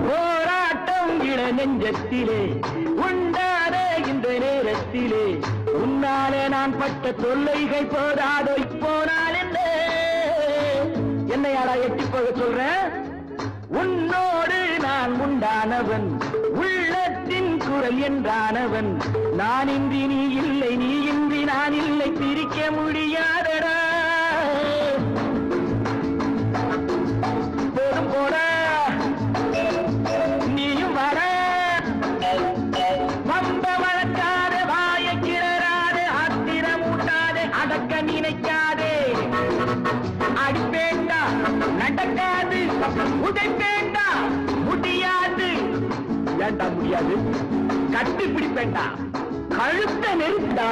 போராட்டம் இள நெஞ்சத்திலே உண்டாதே இந்த நேரத்திலே, உன்னாலே நான் பட்ட தொல்லைகள் போதாதோ இப்போனால் என்ன? என்னையாடா எட்டி போக சொல்றேன்? உன்னோடு நான் உண்டானவன், உள்ளத்தின் குரல் என்றானவன், நான் இன்றி நீ இல்லை, நீ இன்றி நான் இல்லை, பிரிக்க முடியாதடா. போதும் போடா, நீயும் வர, வம்ப வளர்க்காதே, வாய கிளறாதே, ஆத்திரம் ஊட்டாதே, அடக்க நினைக்காதே. அடிப்பேண்டா நடக்காது, உதைப்பேண்டா முடியாது. ஏண்டா முடியாது? கட்டி பிடிப்பேண்டா, கழுத்த நெருண்டா.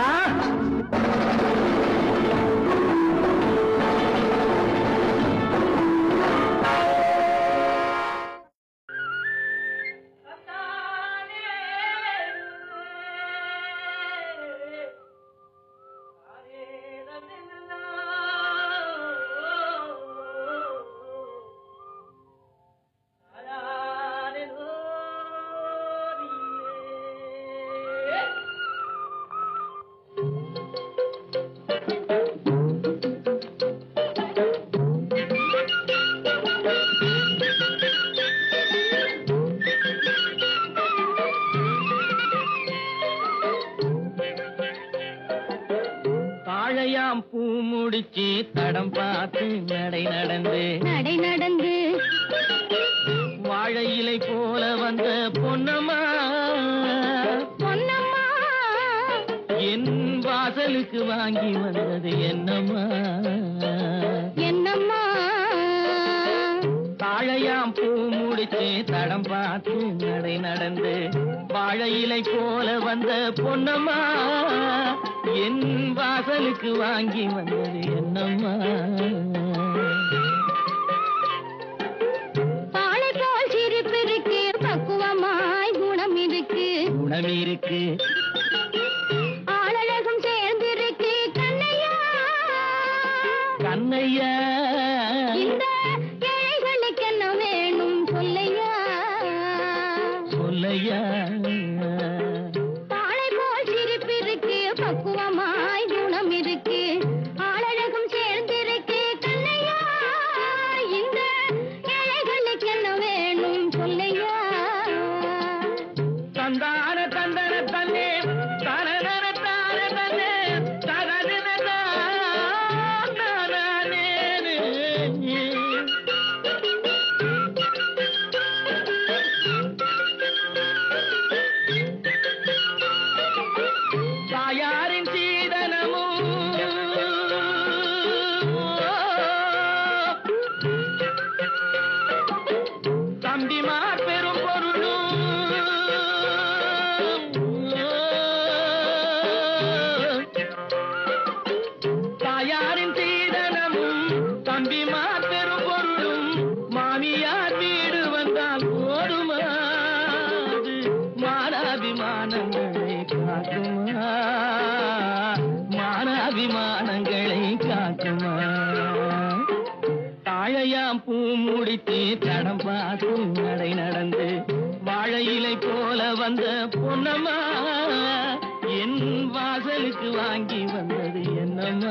பூ முடிச்சு தடம் பார்த்து நடை நடந்து வாழை இலை போல வந்த பொன்னம்மா என் வாசலுக்கு வாங்கி வந்தது என்னம்மா தாழையாம் பூ முடிச்சு தடம் பார்த்து நடை நடந்து வாழை இலை போல வந்த பொன்னம்மா என் வாசலுக்கு வாங்கி வந்தது என்னம்மா பாலை போல் சிரிப்பு இருக்கு பக்குவமாய் குணம் இருக்கு ஆளழகும் சேர்ந்திருக்கு கண்ணையா இந்த ஏழைகளுக்கு என்ன வேணும் சொல்லையா பாலை போல் சிரிப்பு இருக்கு பக்குவமாய் குணம் இருக்கு ஆளழகும் சேர்ந்திருக்கு வாழையாம் பூ முடித்து தடம் பார்த்து நடை நடந்து வாழை இலை போல வந்த பொன்னம்மா என் வாசலுக்கு வாங்கி வந்தது என்னம்மா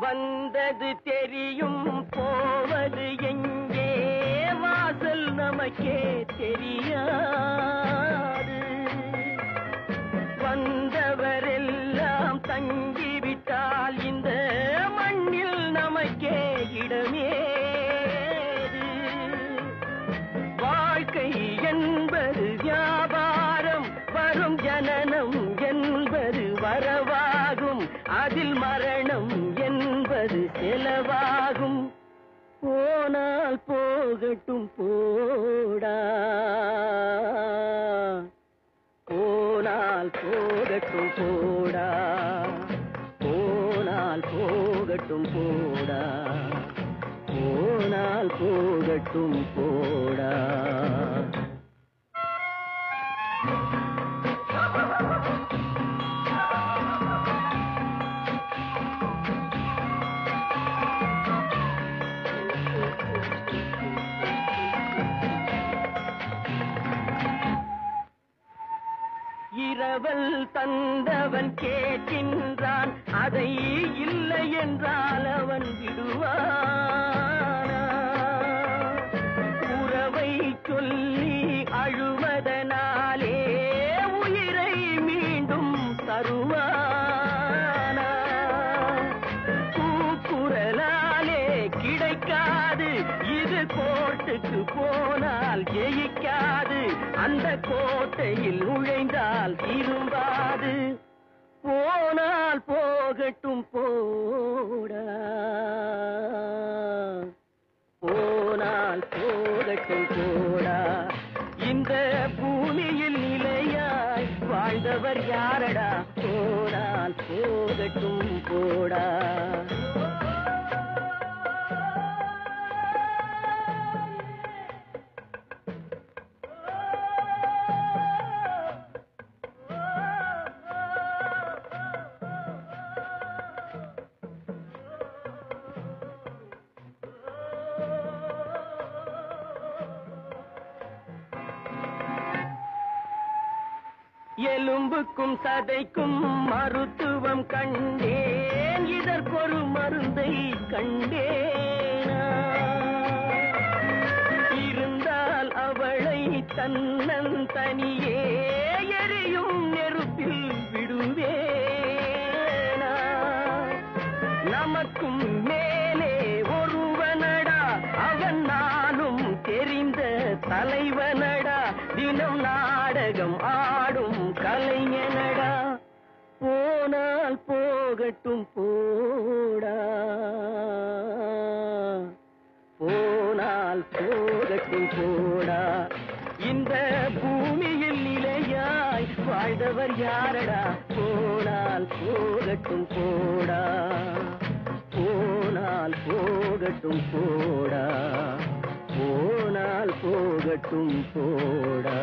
வந்தது தெரியும் போவது எங்கே வாசல் நமக்கே தெரியாது வந்தவரெல்லாம் தங்கிவிட்டால் இந்த மண்ணில் நமக்கே இடமேது வாழ்க்கை போகட்டும் போடா போனால் போகட்டும் போடா போனால் போகட்டும் போடா போனால் போகட்டும் போடா இரவல் தந்தவன் கேட்கின்றான் அதை இல்லை என்றால் அவன் விடுவானா உறவை சொல்லி அழுவதனாலே உயிரை மீண்டும் தருவானா கூக்குரலாலே கிடைக்காது இது கோர்ட்டுக்கு போனால் ஜெயிக்காது அந்த கோட்டையில் நுழைந்தால் திரும்பாது போனால் போகட்டும் போடா போனால் போகட்டும் போடா இந்த பூமியில் நிலையாய் வாழ்ந்தவர் யாரடா போனால் போகட்டும் போடா எலும்புக்கும் சதைக்கும் மருத்துவம் கண்டேன் இதற்கொரு மருந்தை கண்டேனா இருந்தால் அவளை தன்னந்தனியே எரியும் நெருப்பில் விடுவேனா நமக்கும் மேலே ஒருவனடா அவன் நானும் தெரிந்த தலைவனடா தினம் நாடகம் ஆடும் கலைஞனடா போனால் போகட்டும் போடா போனால் போகட்டும் போடா இந்த பூமியில் நிலையாய் வாழ்ந்தவர் யாரடா போனால் போகட்டும் போடா போனால் போகட்டும் போடா போனால் போகட்டும் போடா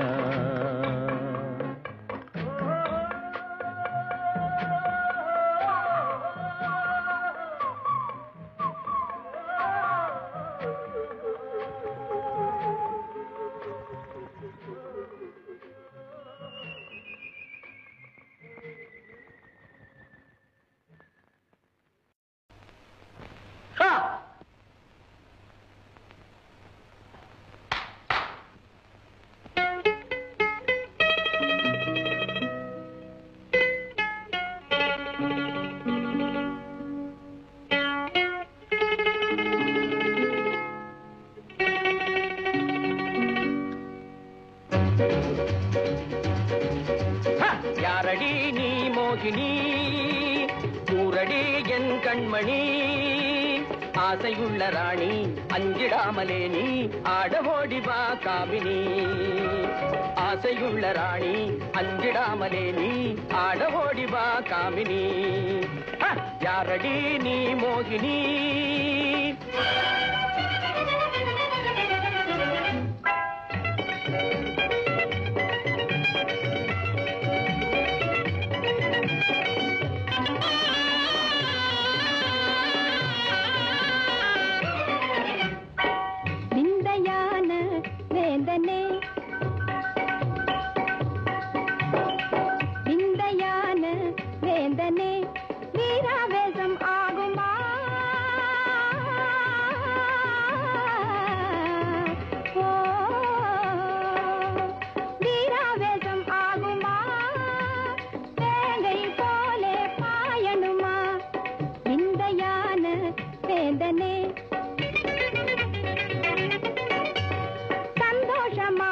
யாரடி நீ மோகினி கூரடி என் கண்மணி ஆசையுள்ள ராணி அஞ்சிடாமலே நீ ஆடவோடி வா காமினி ஆசையுள்ள ராணி அஞ்சிடாமலே நீ ஆடவோடி வா காமினி யாரடி நீ மோகினி சந்தோஷமா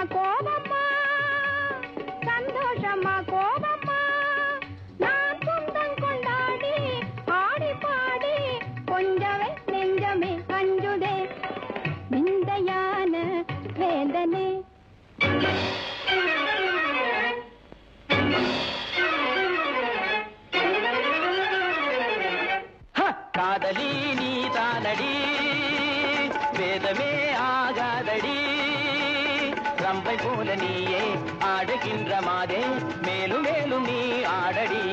காதலி நீ தானடி வேதமே ஆகாதடி ரம்பை போல நீயே ஆடுகின்ற மாதே மேலும் மேலும் நீ ஆடடி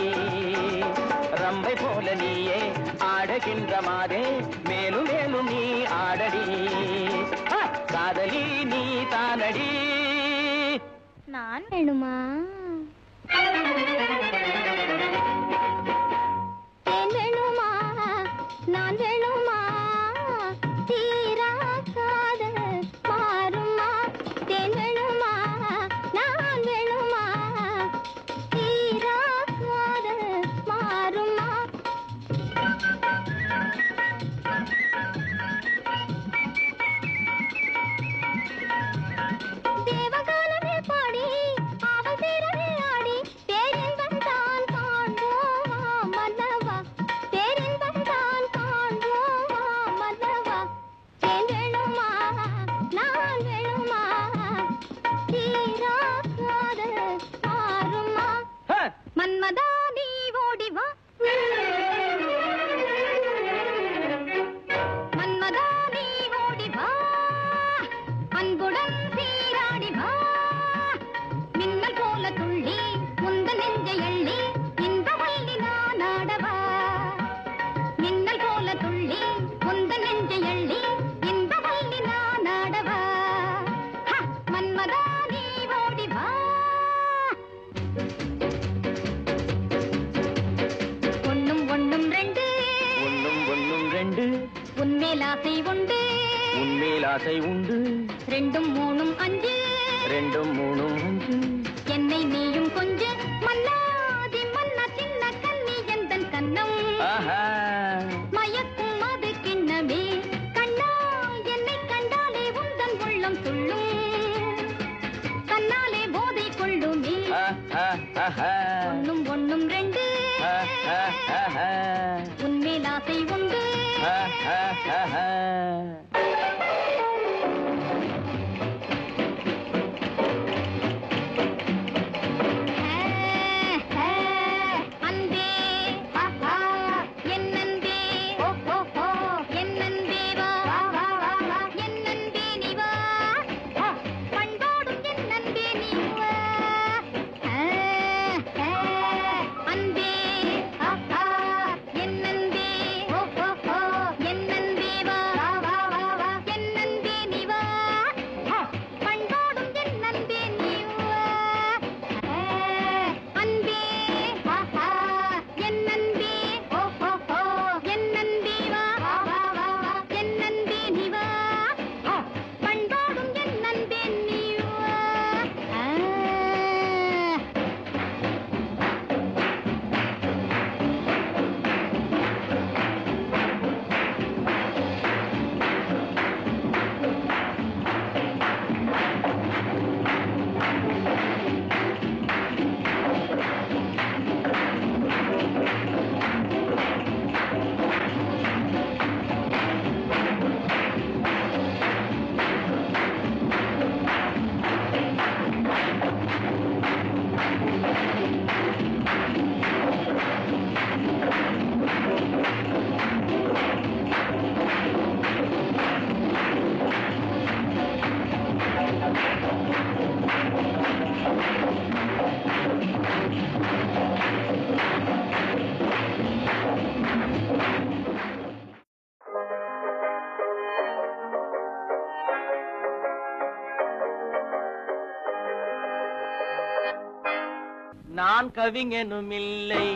ரம்பை போல நீயே ஆடுகின்ற மாதே மேலும் மேலும் நீ ஆடடி காதலி நீ தானடி நான் வேணுமா வேணுமா நான் வேணுமா தீரா காதல் மாறுமா தேன் வேணுமா நான் வேணுமா தீரா காதல் மாறுமா தேவகாலமே பாடி அவள் பேரவே ஆடி பேரின்பம் தான் காண்போமா மன்னவா பேரின்பம் தான் காண்போமா மன்னவா தேன் வேணுமா நான் வேணுமா தீரா காதல் மாறுமா மன்மதா நீ ஓடி வா மன்மதா நீ ஓடி வா அன்புடன் சீராடி வா மின்னல் போல துள்ளி முந்த நெஞ்சை எள்ளி இந்த வள்ளி நான் ஆடவா மின்னல் போல துள்ளி முந்த நெஞ்சை எள்ளி இந்த வள்ளி நான் ஆடவா மன்மதா நீ ஓடி வா ஒண்ணும் ஒண்ணும் ரெண்டு ஒண்ணும் ரெண்டு உன்மேல் ஆசை உண்டு உன்மேல் ஆசை உண்டு ரெண்டும் மூணும் அஞ்சு ரெண்டும் மூணும் அஞ்சு என்னை நீயும் கொஞ்ச மன்னாதி மன்னா சின்ன கண்ணி எந்தன் கண்ணம் ஆஹா மயக்கும் அது கிண்ணமே கண்ணா என்னை கண்டாலே உந்தன் உள்ளம் துள்ளும் கண்ணாலே போதை கொள்ளுமே ஒண்ணும் ஒண்ணும் ரெண்டு உன்மேல் ஆசை உண்டு அன்பே என் அன்பே என் அன்பே வா என் அன்பே நீ வா பண்பாடும் என் அன்பே நீ வா அன்பே என் அன்பே என் அன்பே வா என் அன்பே நீ வா பண்பாடும் என் அன்பே நீ வா அன்பே என் அன்பே என் அன்பே வா என் அன்பே நீ வா பண்பாடும் என் அன்பே நீ வா நான் கவிஞனுமில்லை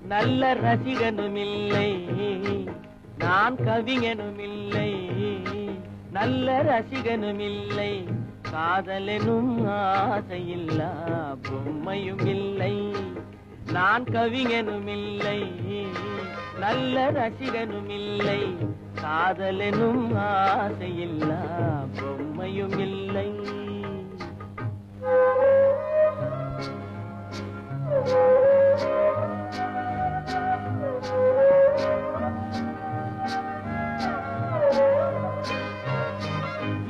நல்ல ரசிகனுமில்லை நான் கவிஞனுமில்லை நல்ல ரசிகனுமில்லை காதலெனும் ஆசையில்லா பொம்மையும் இல்லை நான் கவிஞனுமில்லை நல்ல ரசிகனுமில்லை காதலெனும் ஆசையில்லா பொம்மையும் இல்லை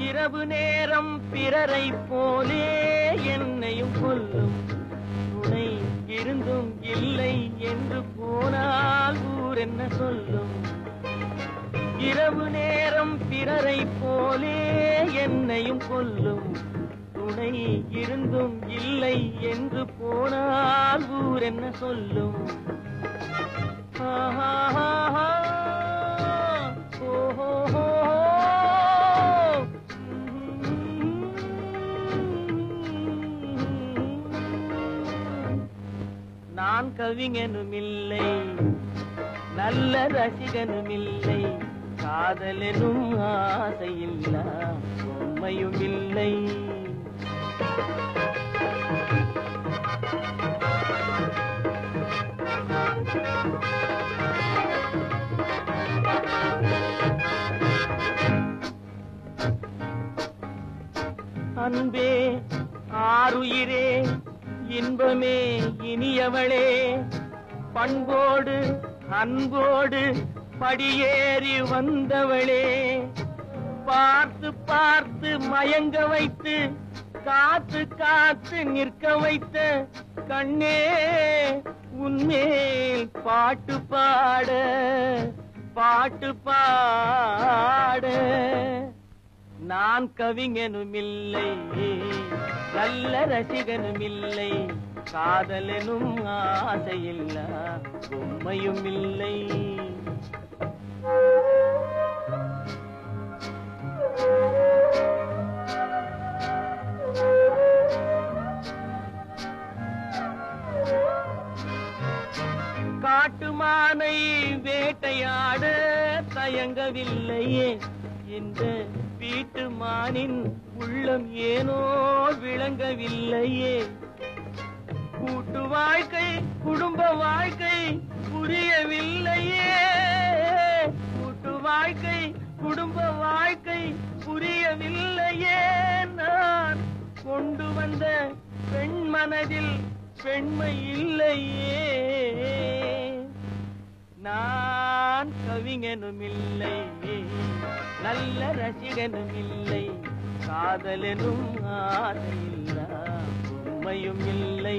இரவு நேரம் பிற பிறரை போலே என்னையும் கொல்லும் துணை இருந்தும் இல்லை என்று போனால் ஊர் என்ன சொல்லும் இரவு நேரம் பிறரை போலே என்னையும் கொல்லும் துணை இருந்தும் இல்லை என்று போனால் ஊர் என்ன சொல்லும் நான் கவிஞனுமில்லை நல்ல ரசிகனுமில்லை காதலெனும் ஆசையில்லா உண்மையும் இல்லை அன்பே ஆருயிரே இன்பமே இனியவளே பண்போடு அன்போடு படியேறி வந்தவளே பார்த்து பார்த்து மயங்க வைத்து காத்து காத்து நிற்க வைத்த கண்ணே உன்மேல் பாட்டு பாட பாட்டு பாட நான் கவிஞனுமில்லை நல்ல ரசிகனுமில்லை காதலெனும் ஆசையில்லா உண்மையும் இல்லை காட்டுமானை வேட்டையாட தயங்கவில்லையே இந்த வீட்டு மானின் உள்ளம் ஏனோ விளங்கவில்லையே கூட்டு வாழ்க்கை குடும்ப வாழ்க்கை புரியவில்லையே கூட்டு வாழ்க்கை குடும்ப வாழ்க்கை புரியவில்லையே நான் கொண்டு வந்த பெண் மனதில் பெண்மை இல்லையே நான் கவிஞனுமில்லை நல்ல ரசிகனுமில்லை காதலெனும் ஆசையில்லா உண்மையும் இல்லை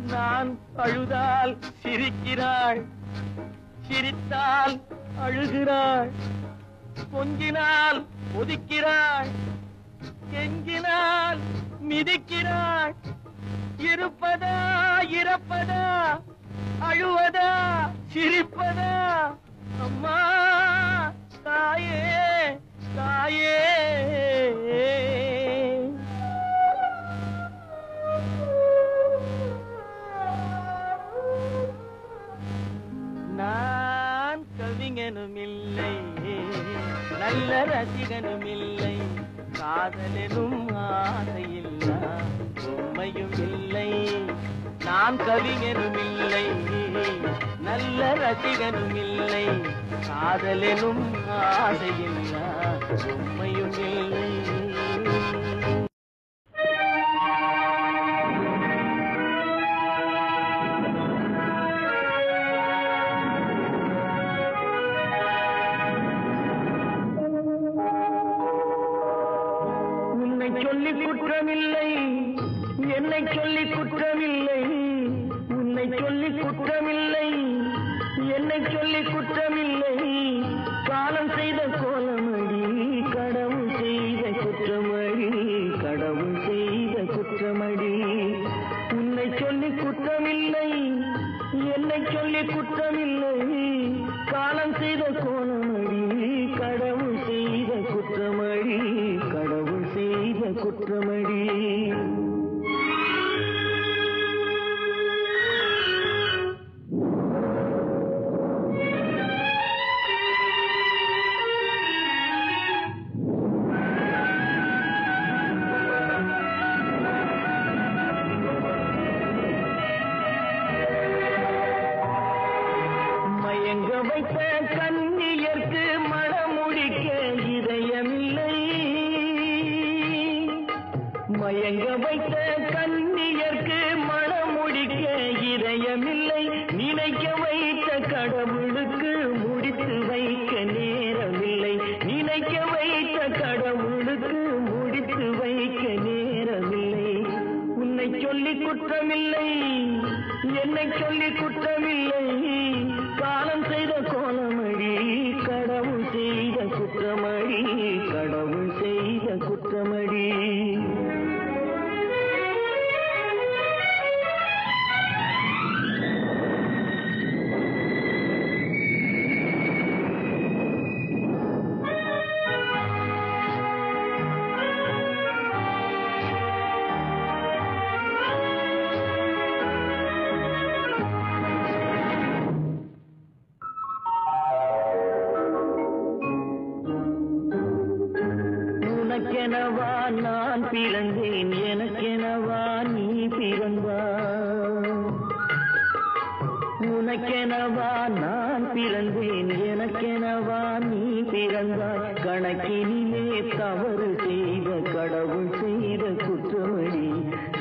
நான் அழுதால் சிரிக்கிறாள் சிரித்தால் அழுகிறாள் கொஞ்சினால் ஒதுக்கிறாள் கெஞ்சினால் மிதிக்கிறாள் இருப்பதா இறப்பதா அழுவதா சிரிப்பதா அம்மா தாயே தாயே நான் கவிஞனுமில்லை நல்ல ரசிகனுமில்லை காதலெனும் ஆசையில்லா உண்மையும் இல்லை நான் கவிஞனுமில்லை நல்ல ரசிகனுமில்லை காதலெனும் ஆசையில்லா உண்மையும் இல்லை சொல்லி குற்றமில்லை என்னை சொல்லி குற்றமில்லை உன்னை சொல்லி குற்றமில்லை என்னை சொல்லி குற்றமில்லை காலம் செய்த கோலமடி கடவுள் செய்த குற்றமடி கடவுள் செய்த குற்றமடி உன்னை சொல்லி குற்றமில்லை என்னை சொல்லி குற்றமில்லை காலம் செய்த கோலமடி கடவுள் செய்த குற்றமடி கடவுள் செய்த குற்றமடி மயங்க வைத்த கண்ணியர்க்கு மனமுடிக்க இதயமில்லை மயங்க வைத்த கன்னியர்க்கு மனம் முடிக்க இதயமில்லை, நினைக்க வைத்த கடவுளுக்கு முடித்து வைக்க நேரமில்லை, நினைக்க வைத்த கடவுளுக்கு முடித்து வைக்க நேரமில்லை. உன்னை சொல்லி குற்றமில்லை, என்னை சொல்லி குற்றமில்லை, காலம் செய்த கோலமடி, கடவுள் செய்த குற்றமடி, கடவுள் செய்த குற்றமடி. உனக்கெனவா நான் பிறந்தேன், எனக்கெனவா நீ பிறந்தாய். உனக்கெனவா நான் பிறந்தேன், எனக்கெனவா நீ பிறந்தாய். கணக்கினிலே தவறு செய்த கடவுள் செய்த குற்றமடி,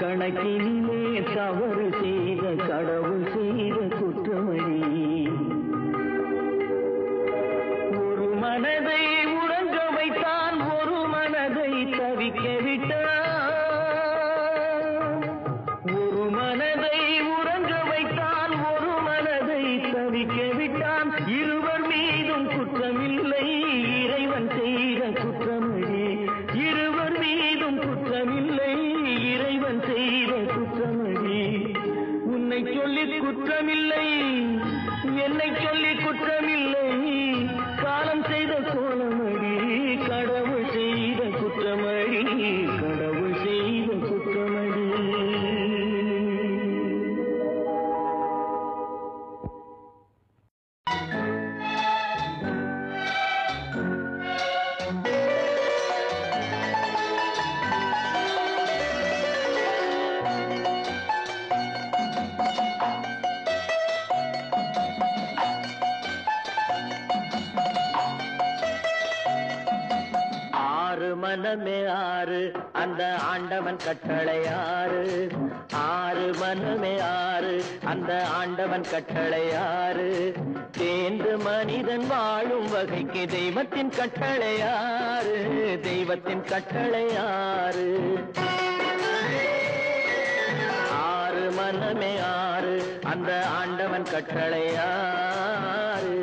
கணக்கினிலே தவறு செய்த கடவுள் செய்த குற்றமடி. ஒரு மனதை உறங்க வைத்தான், ஒரு மனதை தவிக்க விட்டான். ஒரு மனதை உறங்க வைத்தான், ஒரு மனதை தவிக்க விட்டான். இருவர் மீதும் குற்றமில்லை, இறைவன் செய்த குற்றமடி. இருவர் மீதும் குற்றமில்லை, இறைவன் செய்த குற்றமடி. உன்னை சொல்லி குற்றமில்லை, என்னை சொல்லி குற்றமில்லை, காலம் செய்த கோலமடி, கடவுள் செய்த குற்றமடி, கடவுள் செய்த குற்றமடி. மனமே ஆறு, அந்த ஆண்டவன் கட்டளை ஆறு. ஆறு மனமே ஆறு, அந்த ஆண்டவன் கட்டளை ஆறு. தேர்ந்து மனிதன் வாழும் வகைக்கு தெய்வத்தின் கட்டளை ஆறு, தெய்வத்தின் கட்டளை ஆறு. ஆறு மனமே ஆறு, அந்த ஆண்டவன் கட்டளை ஆறு.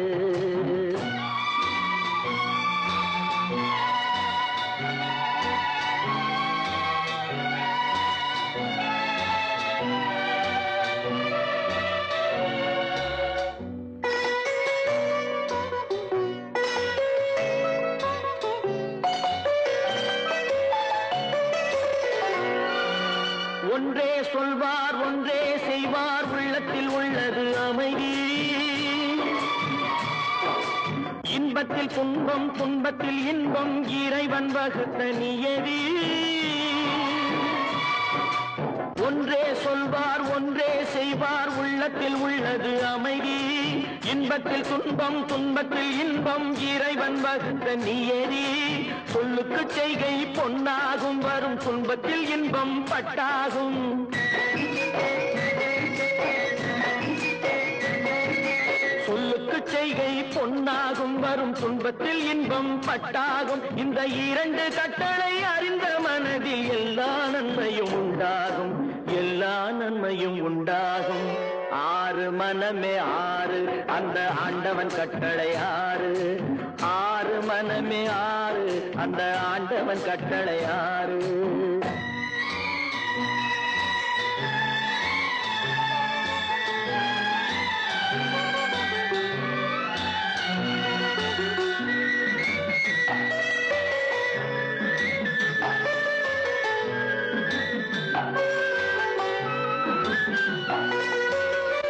ஒன்றே சொல்வார், ஒன்றே செய்வார், உள்ளத்தில் உள்ளது அமைதி. இன்பத்தில் துன்பம், துன்பத்தில் இன்பம், இறைவன் வகுத்த நியதி. ஒன்றே சொல்வார், ஒன்றே செய்வார், உள்ளத்தில் உள்ளது அமைதி. இன்பத்தில் துன்பம், துன்பத்தில் இன்பம், இறைவன் வகுத்த நியதி. சொல்லுக்கு செய்கை பொன்னாகும், வரும் துன்பத்தில் இன்பம் பட்டாகும். சொல்லுக்கு செய்கை பொன்னாகும், வரும் துன்பத்தில் இன்பம் பட்டாகும். இந்த இரண்டு கட்டளை அறிந்த மனதில் எல்லா நன்மையும் உண்டாகும், எல்லா நன்மையும் உண்டாகும். ஆறு மனமே ஆறு, அந்த ஆண்டவன் கட்டளை ஆறு. ஆறு மனமே ஆறு, அந்த ஆண்டவன் கட்டளை ஆறு.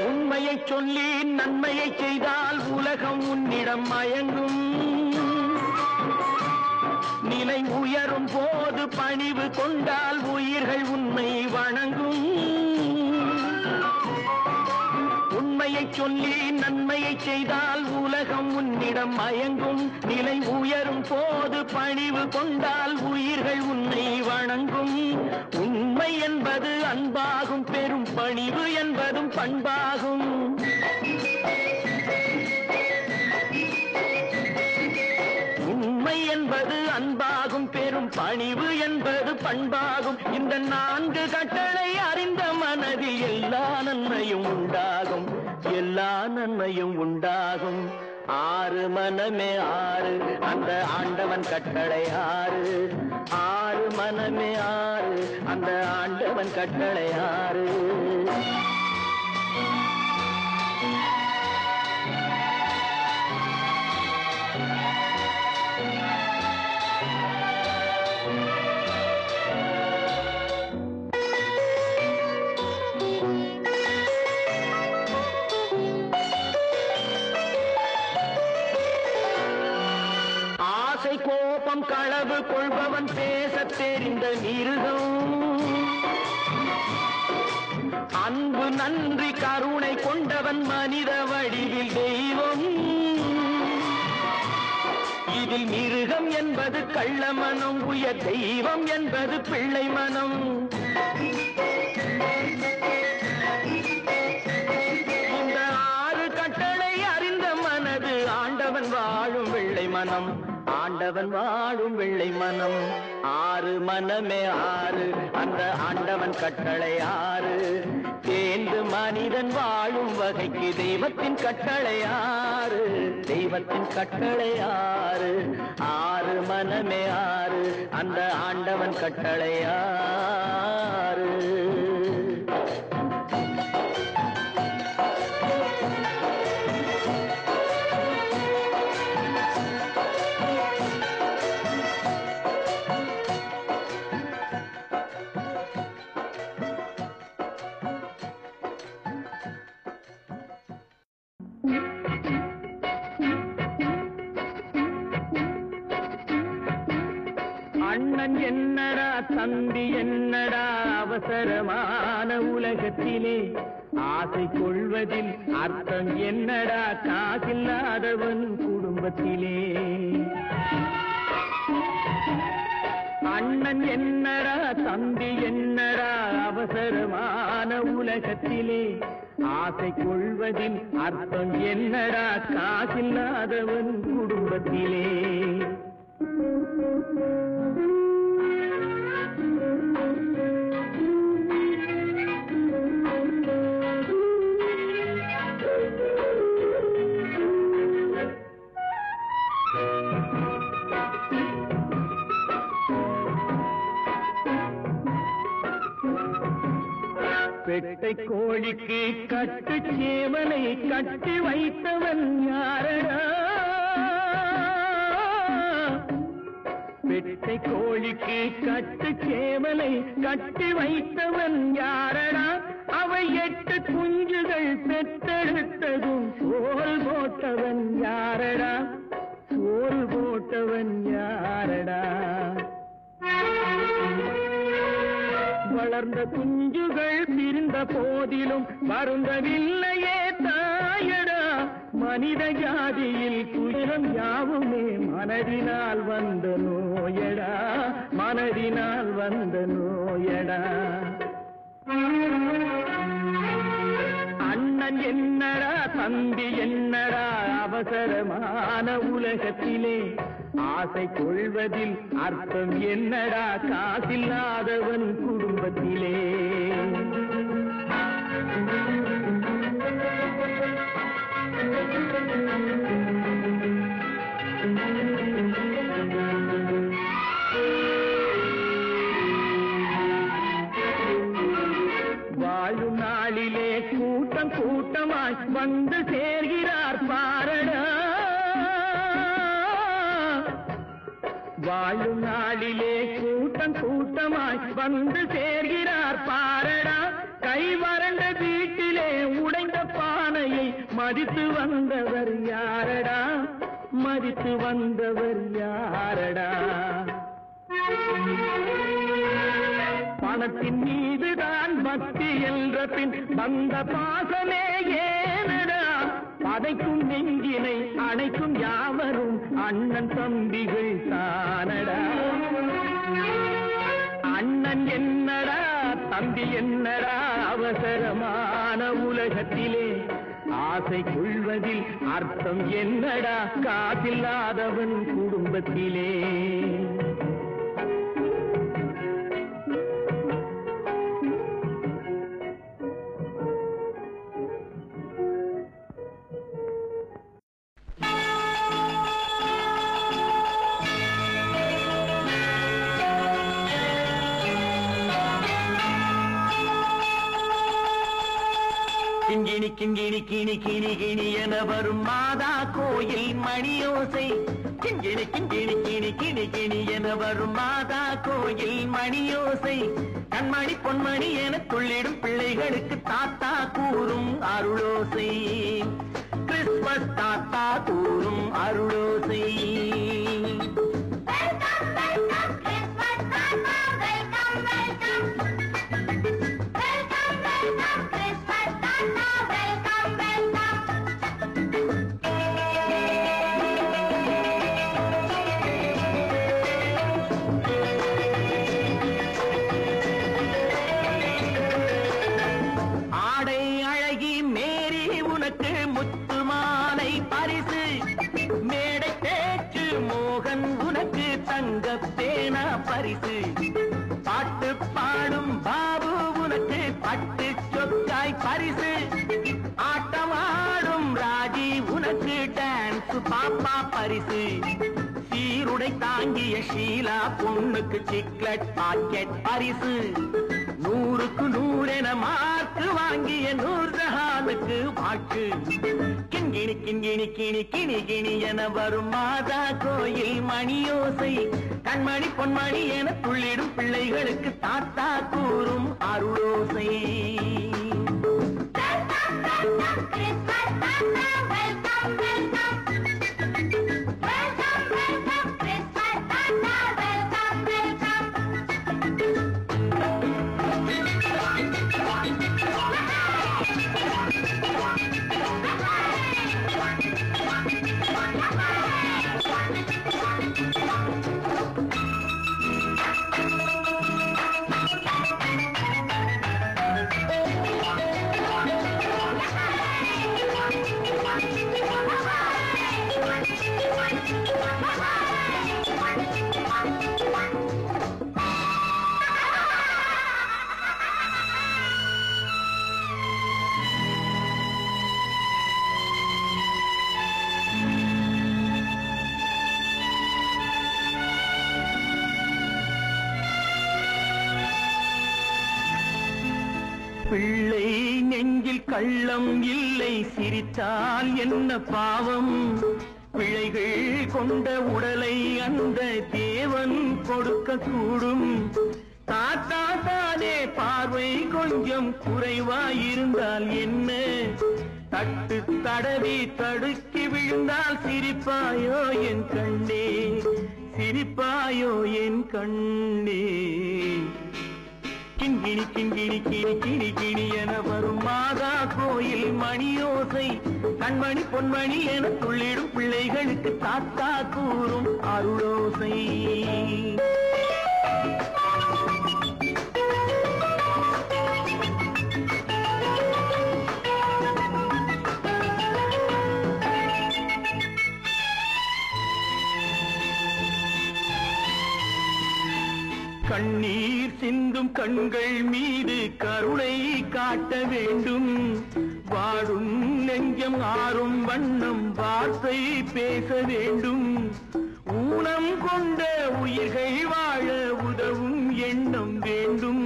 உண்மையை சொல்லி நன்மையை செய்தால் உலகம் உன்னிடம் மயங்கும். நிலை உயரும் போது பணிவு கொண்டால் உயிர்கள் உன்னை வணங்கும். உண்மையை சொல்லி நன்மையை செய்தால் உலகம் உன்னிடம் மயங்கும். நிலை உயரும் போது பணிவு கொண்டால் உயிர்கள் உன்னை வணங்கும். உண்மை என்பது அன்பாகும், பெரும் பணிவு என்பதும் பண்பாகும். உண்மை என்பது அன்பாகும், பெரும் பணிவு என்பது பண்பாகும். இந்த 4 கட்டளை அறிந்த மனதில் எல்லா நன்மையும் உண்டாகும், எல்லா நன்மையும் உண்டாகும். 6 மனமே 6 அந்த ஆண்டவன் கட்டளை 6. 6 மனமே 6 அந்த ஆண்டவன் கட்டளை 6. கோபம் களவு கொள்பவன் பேசத் தெரிந்த மிருகம். அன்பு நன்றி கருணை கொண்டவன் மனித வடிவில் தெய்வம். இதில் மிருகம் என்பது கள்ள மனம், உயர் தெய்வம் என்பது பிள்ளை மனம். இந்த 6 கட்டளை அறிந்த மனது ஆண்டவன் வாழும் வெள்ளை மனம், ஆண்டவன் வாழும் வெள்ளை மனம். 6 மனமே 6 அந்த ஆண்டவன் கட்டளை 6. தேர்ந்து மனிதன் வாழும் வகைக்கு தெய்வத்தின் கட்டளை 6, தெய்வத்தின் கட்டளை 6. 6 மனமே 6 அந்த ஆண்டவன் கட்டளை 6. அண்ணன் என்னடா தம்பி என்னடா அவசரமான உலகத்திலே ஆசை கொள்வதில் அர்த்தம் என்னடா காசில்லாதவன் குடும்பத்திலே. அண்ணன் என்னடா தம்பி என்னடா அவசரமான உலகத்திலே ஆசை கொள்வதில் அர்த்தம் என்னடா காசில்லாதவன் குடும்பத்திலே. பெட்டை கோழிக்கு கட்டு சேவலை கட்டி வைத்தவன் யாரடா? பெட்டை கோழிக்கு கட்டு சேவலை கட்டி வைத்தவன் யாரடா? அவை 8 குஞ்சுகள் பெற்றெடுத்ததும் சோல் போட்டவன் யாரடா? சோல் போட்டவன் யாரடா? வளர்ந்த குஞ்சுகள் பிரிந்த போதிலும் வருந்தவில்லையே தாயடா. மனித ஜாதியில் துயரம் யாவுமே மனதினால் வந்த நோயடா, மனதினால் வந்த நோயடா. அண்ணன் என்னடா தம்பி என்னடா அவசரமான உலகத்திலே ஆசை கொள்வதில் அர்த்தம் என்னடா காசில்லாதவன் குடும்பத்திலே. வாழும் நாளிலே கூட்டம் கூட்டமாய் வந்து சேர்கிறார் பாரடா. வாழும் நாளிலே கூட்டம் கூட்டமாய் வந்து சேர்கிறார் பாரடா. கை வறண்ட வீட்டிலே உடைந்த பானையை மதித்து வந்தவர் யாரடா? மதித்து வந்தவர் யாரடா? பணத்தின் மீதுதான் பக்தி என்ற பின் வந்த பாசமே ஏனடா? பதைக்கும் நெஞ்சினை அணைக்கும் யாவரும் அண்ணன் தம்பிகள் தானடா. அண்ணன் என்னடா தம்பி என்னடா அவசரமான உலகத்திலே ஆசை கொள்வதில் அர்த்தம் என்னடா காதில்லாதவன் குடும்பத்திலே. கிங்கிணி கிங்கிணி கிணி கிணி கிணி என வரும் மாதா கோயில் மணியோசை. கிங்கிணி கிங்கிணி கிணி கிணி கிணி என வரும் மாதா கோயில் மணியோசை. கண்மணி பொன்மணி என துள்ளிடும் பிள்ளைகளுக்கு தாத்தா கூறும் அருளோசை. கிறிஸ்துமஸ் தாத்தா கூறும் அருளோசை. பரிசு பாட்டு பாடும் பாபு உனக்கு பட்டு சொக்காய் பரிசு. ஆட்டமாடும் ராஜி உனக்கு டான்ஸ் பாப்பா பரிசு. சீருடை தாங்கிய ஷீலா பொண்ணுக்கு சிக்லெட் பாக்கெட் பரிசு. 100க்கு 100 என மார்க்கு வாங்கிய நூர்ஜஹானுக்கு வாக்கு. கிண்கிணி கிண்கிணி கிணி கிணி கிணி என வரும் மாதா கோயில் மணியோசை. கண்மணி பொன்மணி என துள்ளிடும் பிள்ளைகளுக்கு தாத்தா கூறும் அருளோசை. பிள்ளை நெஞ்சில் கள்ளம் இல்லை சிரித்தால் என்ன பாவம். பிழைகள் கொண்ட உடலை அந்த தேவன் கொடுக்க கூடும். தாத்தா தானே பார்வை கொஞ்சம் குறைவாயிருந்தால் என்ன. தட்டு தடவி தடுக்கி விழுந்தால் சிரிப்பாயோ என் கண்ணே, சிரிப்பாயோ என் கண்ணே. கிண்கிணி கிண்கிணி கிணி கிணி கிணி என வரும் மாதா கோயில் மணியோசை. கண்மணி பொன்மணி என துள்ளிடும் பிள்ளைகளுக்கு தாத்தா கூறும் அருளோசை. கண்ணீர் சிந்தும் கண்கள் மீது கருணை காட்ட வேண்டும். வாடும் நெஞ்சம் ஆறும் வண்ணம் வார்த்தை பேச வேண்டும். ஊனம் கொண்ட உயிர்கள் வாழ உதவும் எண்ணம் வேண்டும்.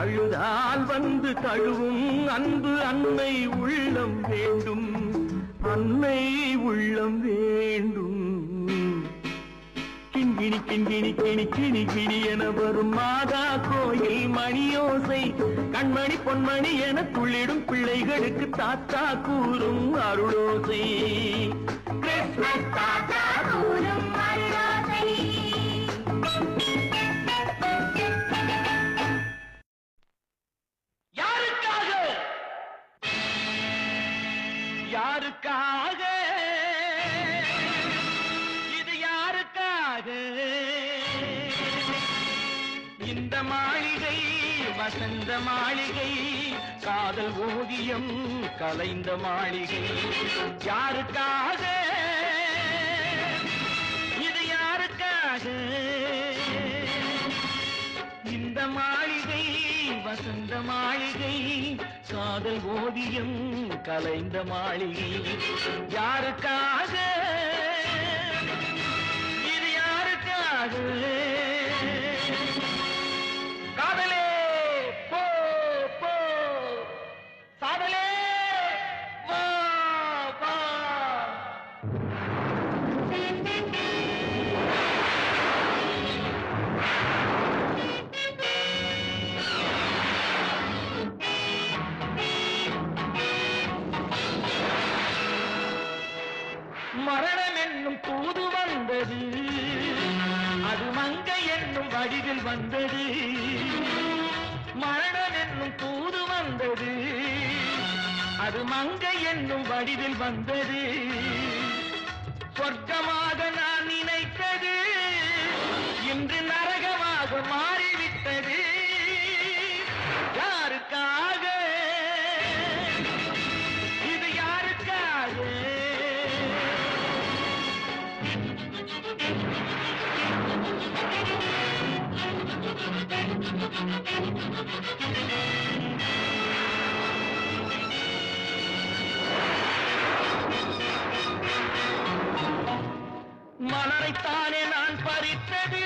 அழுதால் வந்து தழுவும் அன்பு அன்னை உள்ளம் வேண்டும், அன்னை உள்ளம் வேண்டும். கிண்கிணி கிண்கிணி கிணி கிணி கிணி என வரும் மாதா கோயில் மணியோசை. கண்மணி பொன்மணி என துள்ளிடும் பிள்ளைகளுக்கு தாத்தா கூறும் அருளோசை. கிறிஸ்துமஸ் தாத்தா கூறும் அருளோசை. யாருக்காக? யார் யாருக்காக இது யாருக்காக இந்த மாளிகை வசந்த மாளிகை காதல் ஓவியம் கலைந்த மாளிகை யாருக்காக இது யாருக்காக இந்த மாளிகை வசந்த மாளிகை காதல் ஓவியம் கலைந்த மாளிகை யாருக்காக இது யாருக்காக காதலே போ போ சாதலே வா வா மரணம் என்னும் தூது வந்தது அது மங்கை என்னும் வடிவில் வந்தது மரணம் என்னும் தூது வந்தது அது மங்கை என்னும் வடிவில் வந்தது சொர்க்கமாக நான் நினைத்தது இன்று நரகமாக மாறிவிட்டது யாருக்காக இது யாருக்காக மலரைத்தானே நான் பறித்தது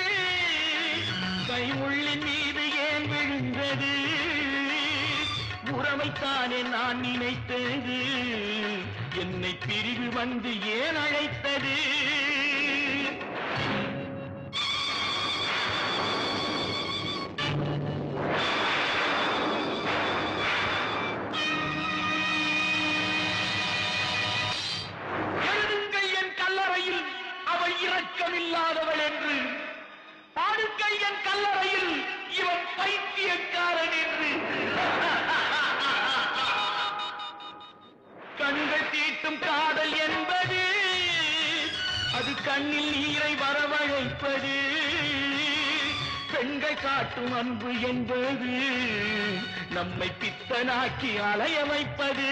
கைமுள்ளின் மீது ஏன் விழுந்தது உறவைத்தானே நான் நினைத்தது என்னை பிரிவு வந்து ஏன் அழைத்தது இரக்கமில்லாதவள் என்று பாடுக்கை என் கல்லறையில் இவன் பைத்தியக்காரன் என்று கண்கள் தீட்டும் காதல் என்பது அது கண்ணில் நீரை வரவழைப்பது பெண்கள் காட்டும் அன்பு என்பது நம்மை பித்தனாக்கி அலைய வைப்பது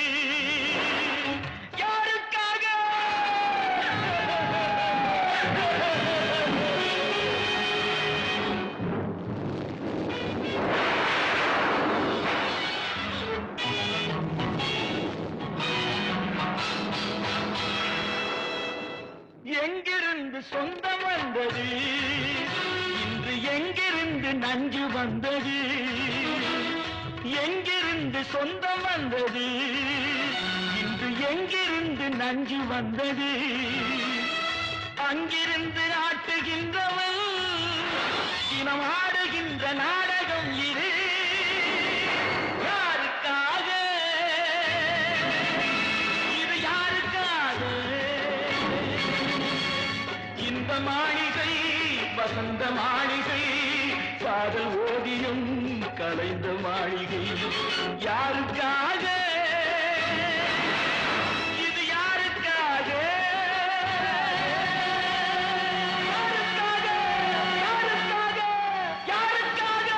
எங்கிருந்து சொந்தம் வந்தது இன்று எங்கிருந்து நஞ்சு வந்தது எங்கிருந்து சொந்தம் வந்தது இன்று எங்கிருந்து நஞ்சு வந்தது அங்கிருந்து ஆட்டுகின்றவன் தினம் ஆடுகின்ற நாடகம் இது யாருக்காக இது யாருக்காக இந்த மாளிகை வசந்த மாளிகை காதல் ஓவியம் கலைந்த மாளிகை யாருக்காக இது யாருக்காக யாருக்காக யாருக்காக யாருக்காக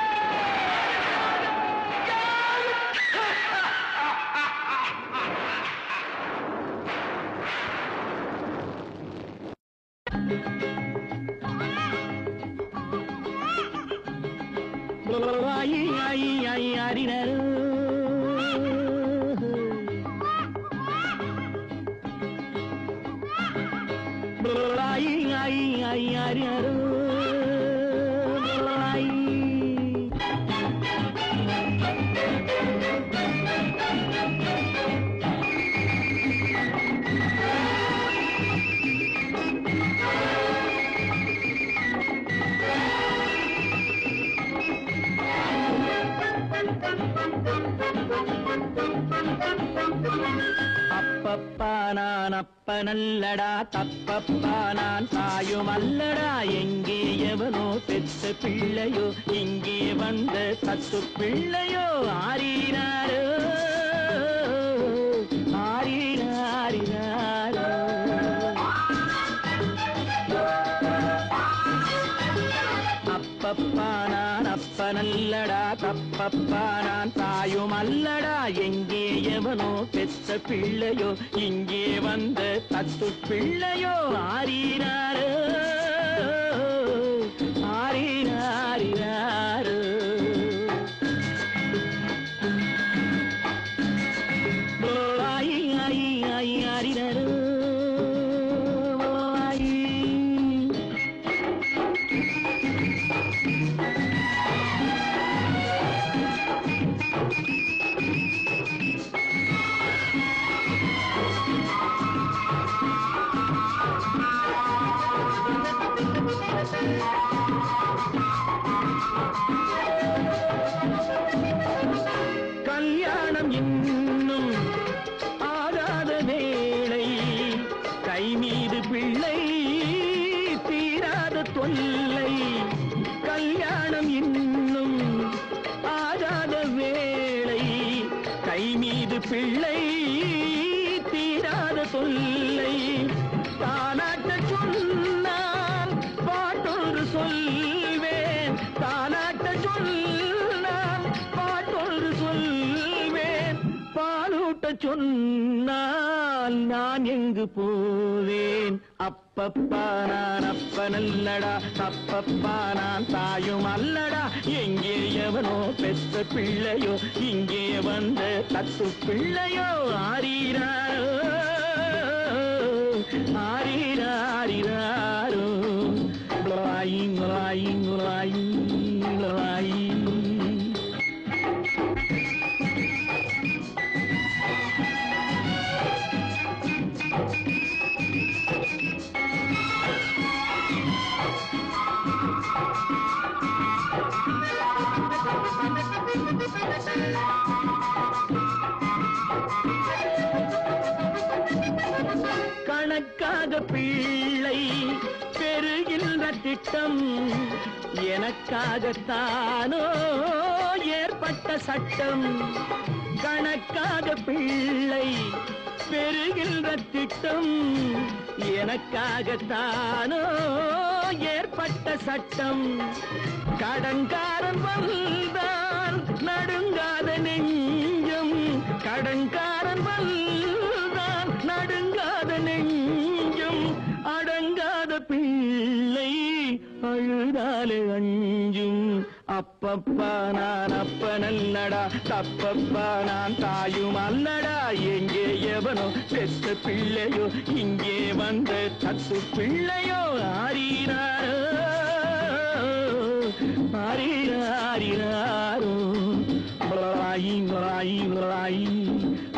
அப்பப்பா நான் அப்பனல்லடா தப்பப்பா நான் தாயும் அல்லடா எங்கே எவனோ பெற்ற பிள்ளையோ இங்கே வந்த தத்து பிள்ளையோ ஆறினாரோ ஆறினாரினா அப்பனல்லடா தப்பப்பா நான் தாயும் அல்லடா எங்கே எவனோ பெற்ற பிள்ளையோ இங்கே வந்த தத்து பிள்ளையோ ஆரீராரோ ஆரீராரிராரோ ஆயி ஆயி ஆயி ஆரிராரோ கல்யாணம் இன்னும் ஆகாத வேளை கை மீது பிள்ளை தீராத தொல்லை கல்யாணம் இன்னும் ஆகாத வேளை கை மீது பிள்ளை தீராத தொல்லை தானாட்ட சொன்னால் பாட்டொன்று சொல்வேன் தானாட்ட சொன்னால் பாட்டொன்று சொல்வேன் பாலூட்ட சொன்னால் நான் எங்கு போவேன் அப்பப்பா நான் அப்பனல்லடா அப்பப்பா நான் தாயும் அல்லடா எங்கே எவனோ பெற்ற பிள்ளையோ இங்கே வந்த தத்து பிள்ளையோ ஆரீராரோ ஆரீராரிராரோ லாயி லாயி லாயி லாயி கணக்காக பிள்ளை பெறுகின்ற திட்டம் எனக்காகத்தானோ ஏற்பட்ட சட்டம் கணக்காக பிள்ளை பெறுகின்ற திட்டம் எனக்காகத்தானோ ஏற்பட்ட சட்டம் கடன்காரன் வந்தால் நடுங்காத நெஞ்சம் கடன்காரன் வந்தால் நடுங்காத நெஞ்சம் அடங்காத பிள்ளை அழுதாலே அஞ்சும் அப்பப்பா நான் அப்பனல்லடா தப்பப்பா நான் தாயும் அல்லடா எங்கே எவனோ பெற்ற பிள்ளையோ இங்கே வந்த தத்து பிள்ளையோ ஆரீராரோ ஆரீராரிராரோ லாயி லாயி லாயி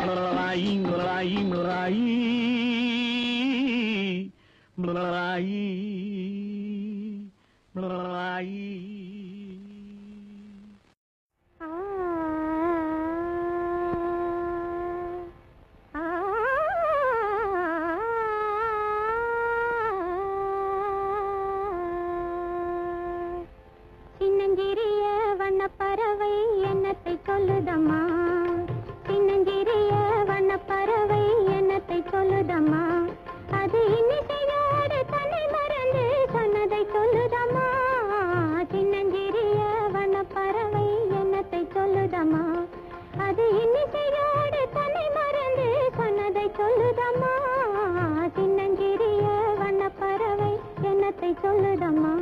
லாயி லாயி லாயி லாயி லாயி சின்னஞ்சிறிய வண்ணப்பறவை என்னத்தை சொல்லுதம்மா சின்னஞ்சிறிய வண்ணப்பறவை என்னத்தை சொல்லுதம்மா அது இன்னிசையோடு தன்னை மறந்து சொன்னதை சொல்லுதம்மா சின்னஞ்சிறிய வண்ணப்பறவை என்னத்தை சொல்லுதம்மா அது இன்னிசையோடு தன்னை மறந்து சொன்னதை சொல்லுதம்மா சின்னஞ்சிறிய வண்ணப்பறவை என்னத்தை சொல்லுதம்மா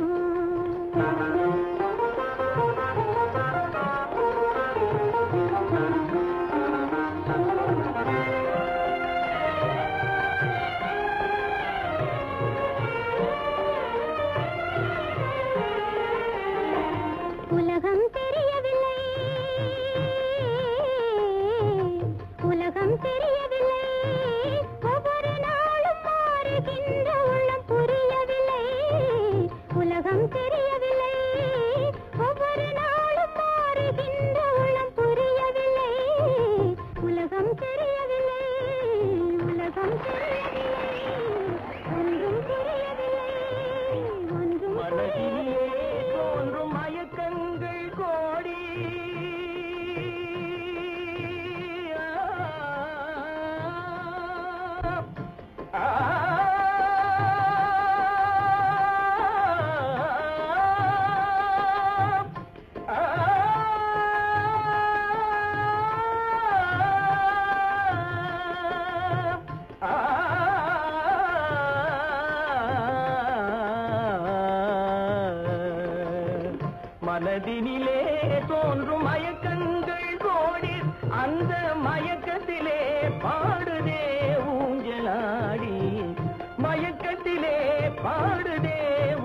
மனதினிலே தோன்றும் மயக்கங்கள் கோடி அந்த மயக்கத்திலே பாடுதே ஊஞ்சலாடி மயக்கத்திலே பாடுதே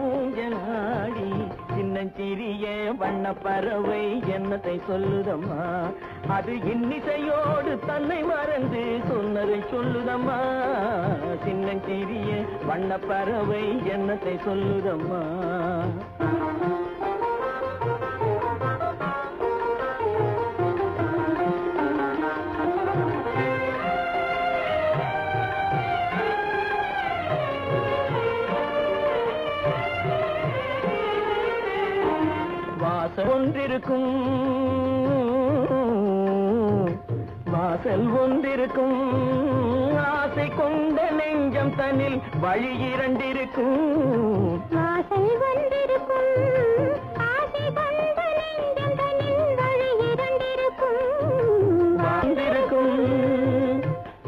ஊஞ்சலாடி சின்னஞ்சிறிய வண்ண பறவை என்னத்தை சொல்லுதம்மா அது இன்னிசையோடு தன்னை மறந்து சொன்னதை சொல்லுதம்மா சின்னஞ்சிறிய வண்ண பறவை என்னத்தை சொல்லுதம்மா வாசல் ஒன்றிருக்கும் ஆசை கொண்ட நெஞ்சம் தன்னில் வழி இரண்டிருக்கும் வாசல் ஒன்றிருக்கும் ஆசை கொண்ட நெஞ்சம் தன்னில் வழி இரண்டிருக்கும்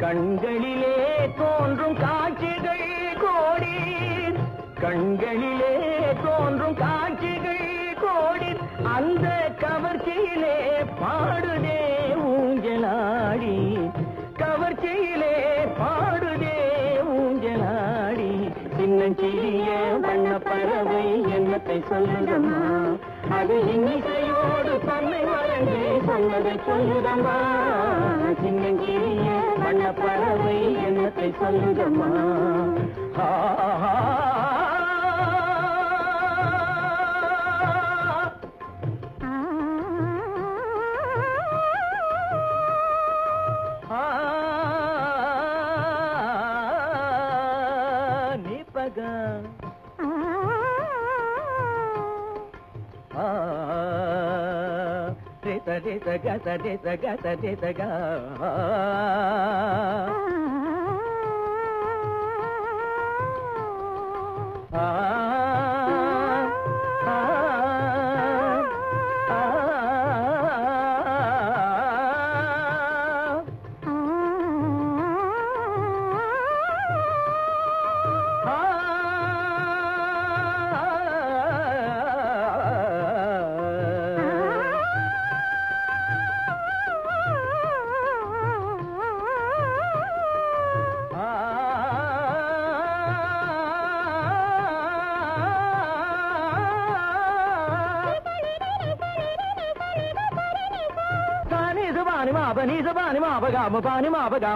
கண்களிலே தோன்றும் காட்சிகள் கோடி கண்களிலே தோன்றும் காட்சிகள் கோடி அந்த கவர்ச்சியிலே பாடுதே ஊஞ்சலாடி கவர்ச்சியிலே பாடுதே ஊஞ்சலாடி சின்னஞ்சிறிய வண்ண பறவை என்னத்தை சொல்லுதம்மா அது இன்னிசையோடு தன்னை மறந்து சொன்னதை சொல்லுதம்மா சின்னஞ்சிறிய வண்ண பறவை என்னத்தை சொல்லுதம்மா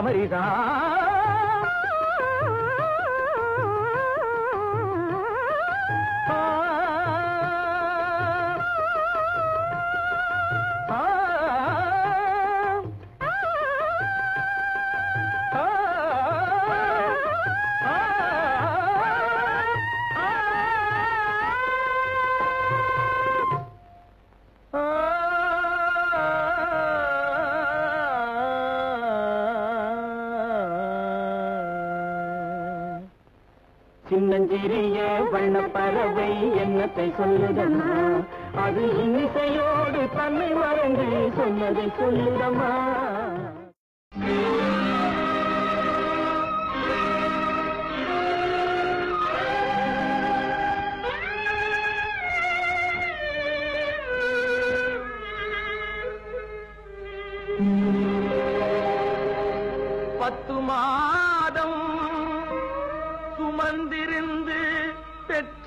Marisa சின்னஞ்சிறிய வண்ண பறவை என்னத்தை சொல்லுதம்மா அது இன்னிசையோடு தன்னை மறந்து சொன்னதை சொல்லுதம்மா பத்து மாதம் சுமந்திருந்து பெற்றாய்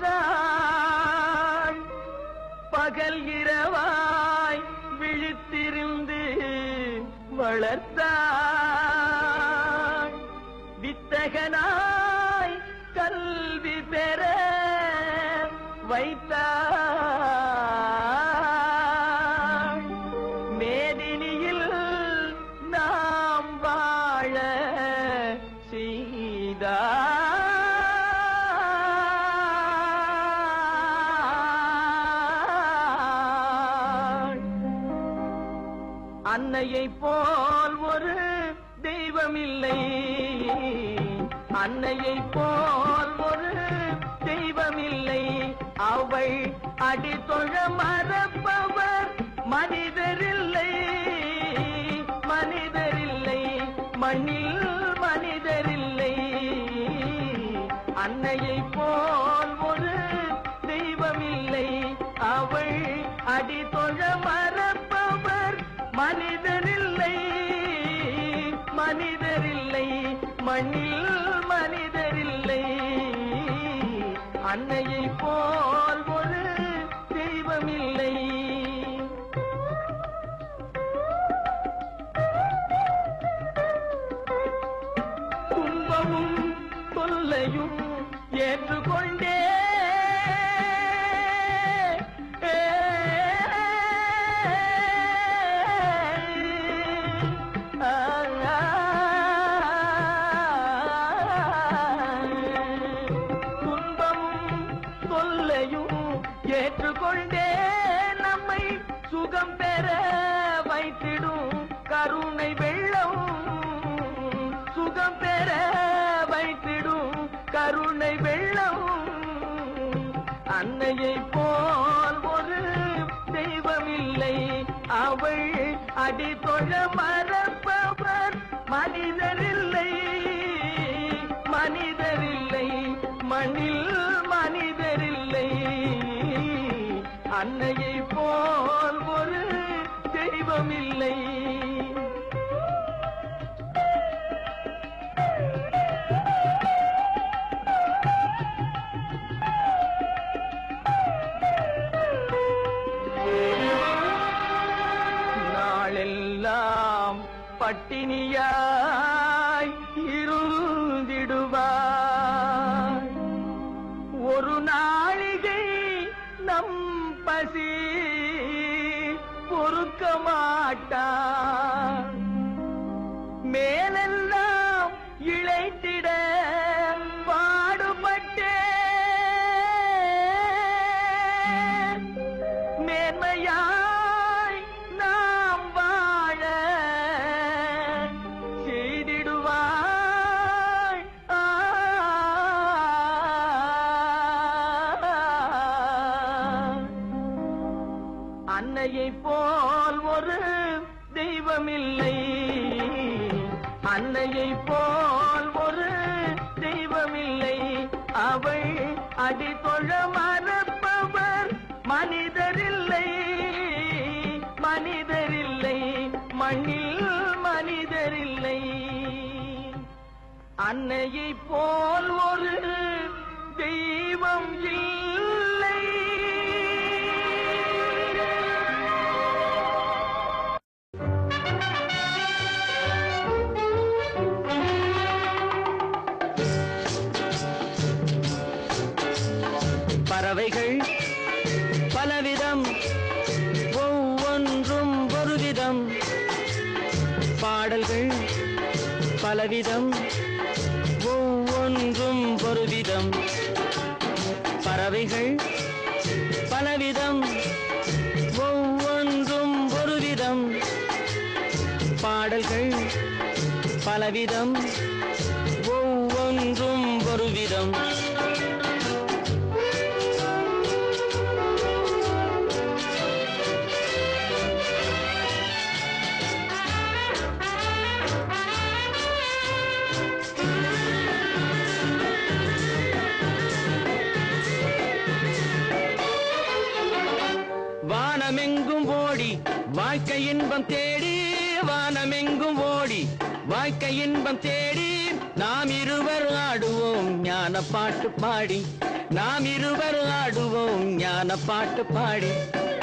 பகல் இரவாய் விழித்திருந்து வளர்த்தாய் வித்தகனாய் கல்வி பெற வைத்தாய் மேதினியில் நாம் வாழ செய்தாய் அன்னையை போல் ஒரு தெய்வமில்லை அன்னையை போல் ஒரு தெய்வமில்லை அவள் அடித்தொழ மறப்பவர் மனிதரில்லை மனிதரில்லை மண்ணில் மனிதரில்லை அன்னையை போல் ஒரு தெய்வமில்லை அவள் மனிதரில்லை மண்ணில் மனிதரில்லை அன்னையை போல் ஒரு தெய்வமில்லை துன்பமும் தொல்லையும் ஏற்றுக்கொண்டே ஏற்றுக்கொண்டே நம்மை சுகம் பெற வைத்திடும் கருணை வெள்ளம் சுகம் பெற வைத்திடும் கருணை வெள்ளம் அன்னையை போல் ஒரு தெய்வமில்லை அவள் அடித்தொழ மறப்பவர் மனிதரில்லை மனிதரில்லை மண்ணில் மனிதரில்லை அன்னையை போல் ஒரு தெய்வமில்லை நாளெல்லாம் பட்டினியாய் இருந்திடுவாய் ஒரு நாளிகை நம் பசி பொறுக்க மாட்டான் மேலெல்லாம் இழைத்திட பாடுபட்டே மேன்மையாய் நாம் வாழ செய்திடுவாய் அன்னையை போல் ஒரு தெய்வமில்லை அன்னையை போல் ஒரு தெய்வமில்லை அவள் அடித்தொழ மறப்பவர் மனிதரில்லை மனிதரில்லை மண்ணில் மனிதரில்லை அன்னையை போல் ஒரு தெய்வம் இல்லை பறவைகள் பலவிதம் ஒவ்வொன்றும் ஒரு விதம் பாடல்கள் பலவிதம் ஒவ்வொன்றும் ஒரு விதம் பறவைகள் பலவிதம் ஒவ்வொன்றும் ஒரு விதம் பாடல்கள் பலவிதம் ஒவ்வொன்றும் ஒரு விதம் வானமெங்கும் ஓடி வாழ்க்கை இன்பம் தேடி வானமெங்கும் ஓடி வாழ்க்கை இன்பம் தேடி நாம் இருவர் ஆடுவோம் ஞான பாட்டு பாடி நாம் இருவர் ஆடுவோம் ஞான பாட்டு பாடி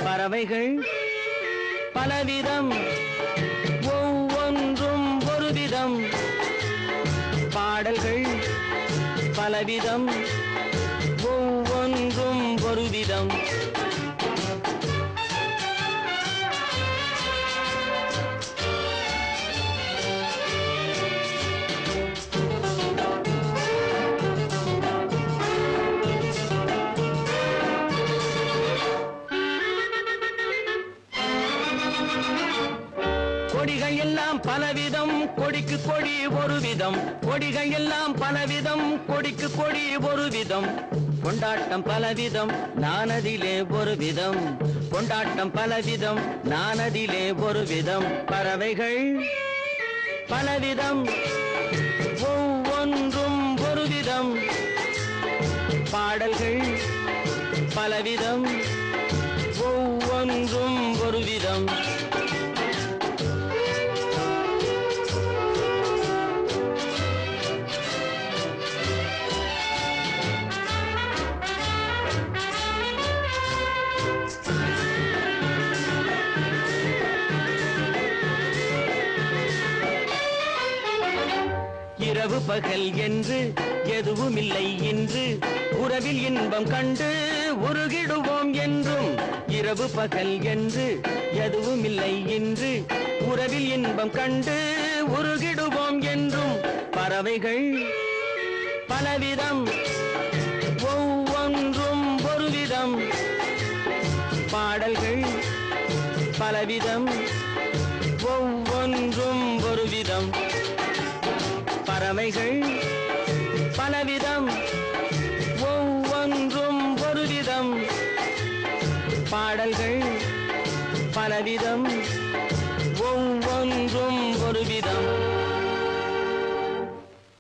பறவைகள் பலவிதம் ஒவ்வொன்றும் ஒரு விதம் பாடல்கள் பலவிதம் ஒவ்வொன்றும் ஒரு விதம் கொடிகள் எல்லாம் பலவிதம் கொடிக்கு கொடி ஒரு விதம் கொடிகள் எல்லாம் பலவிதம் கொடிக்கு கொடி ஒரு விதம் கொண்டாட்டம் பலவிதம் நானதிலே ஒரு விதம் கொண்டாட்டம் பலவிதம் நானதிலே ஒரு விதம் பறவைகள் பலவிதம் ஒவ்வொன்றும் ஒரு விதம் பாடல்கள் பலவிதம் ஒவ்வொன்றும் ஒரு விதம் இரவு பகல் என்று எதுவும் இல்லை இன்று உறவில் இன்பம் கண்டு உருகிடுவோம் என்றும் இரவு பகல் என்று எதுவும் இல்லை இன்று உறவில் இன்பம் கண்டு உருகிடுவோம் என்றும் பறவைகள் பலவிதம் ஒவ்வொன்றும் ஒரு விதம் பாடல்கள் பலவிதம் ஒவ்வொன்றும் ஒரு விதம் பறவைகள் பலவிதம் ஒவ்வொன்றும் ஒரு விதம் பாடல்கள் பலவிதம் ஒவ்வொன்றும் ஒரு விதம்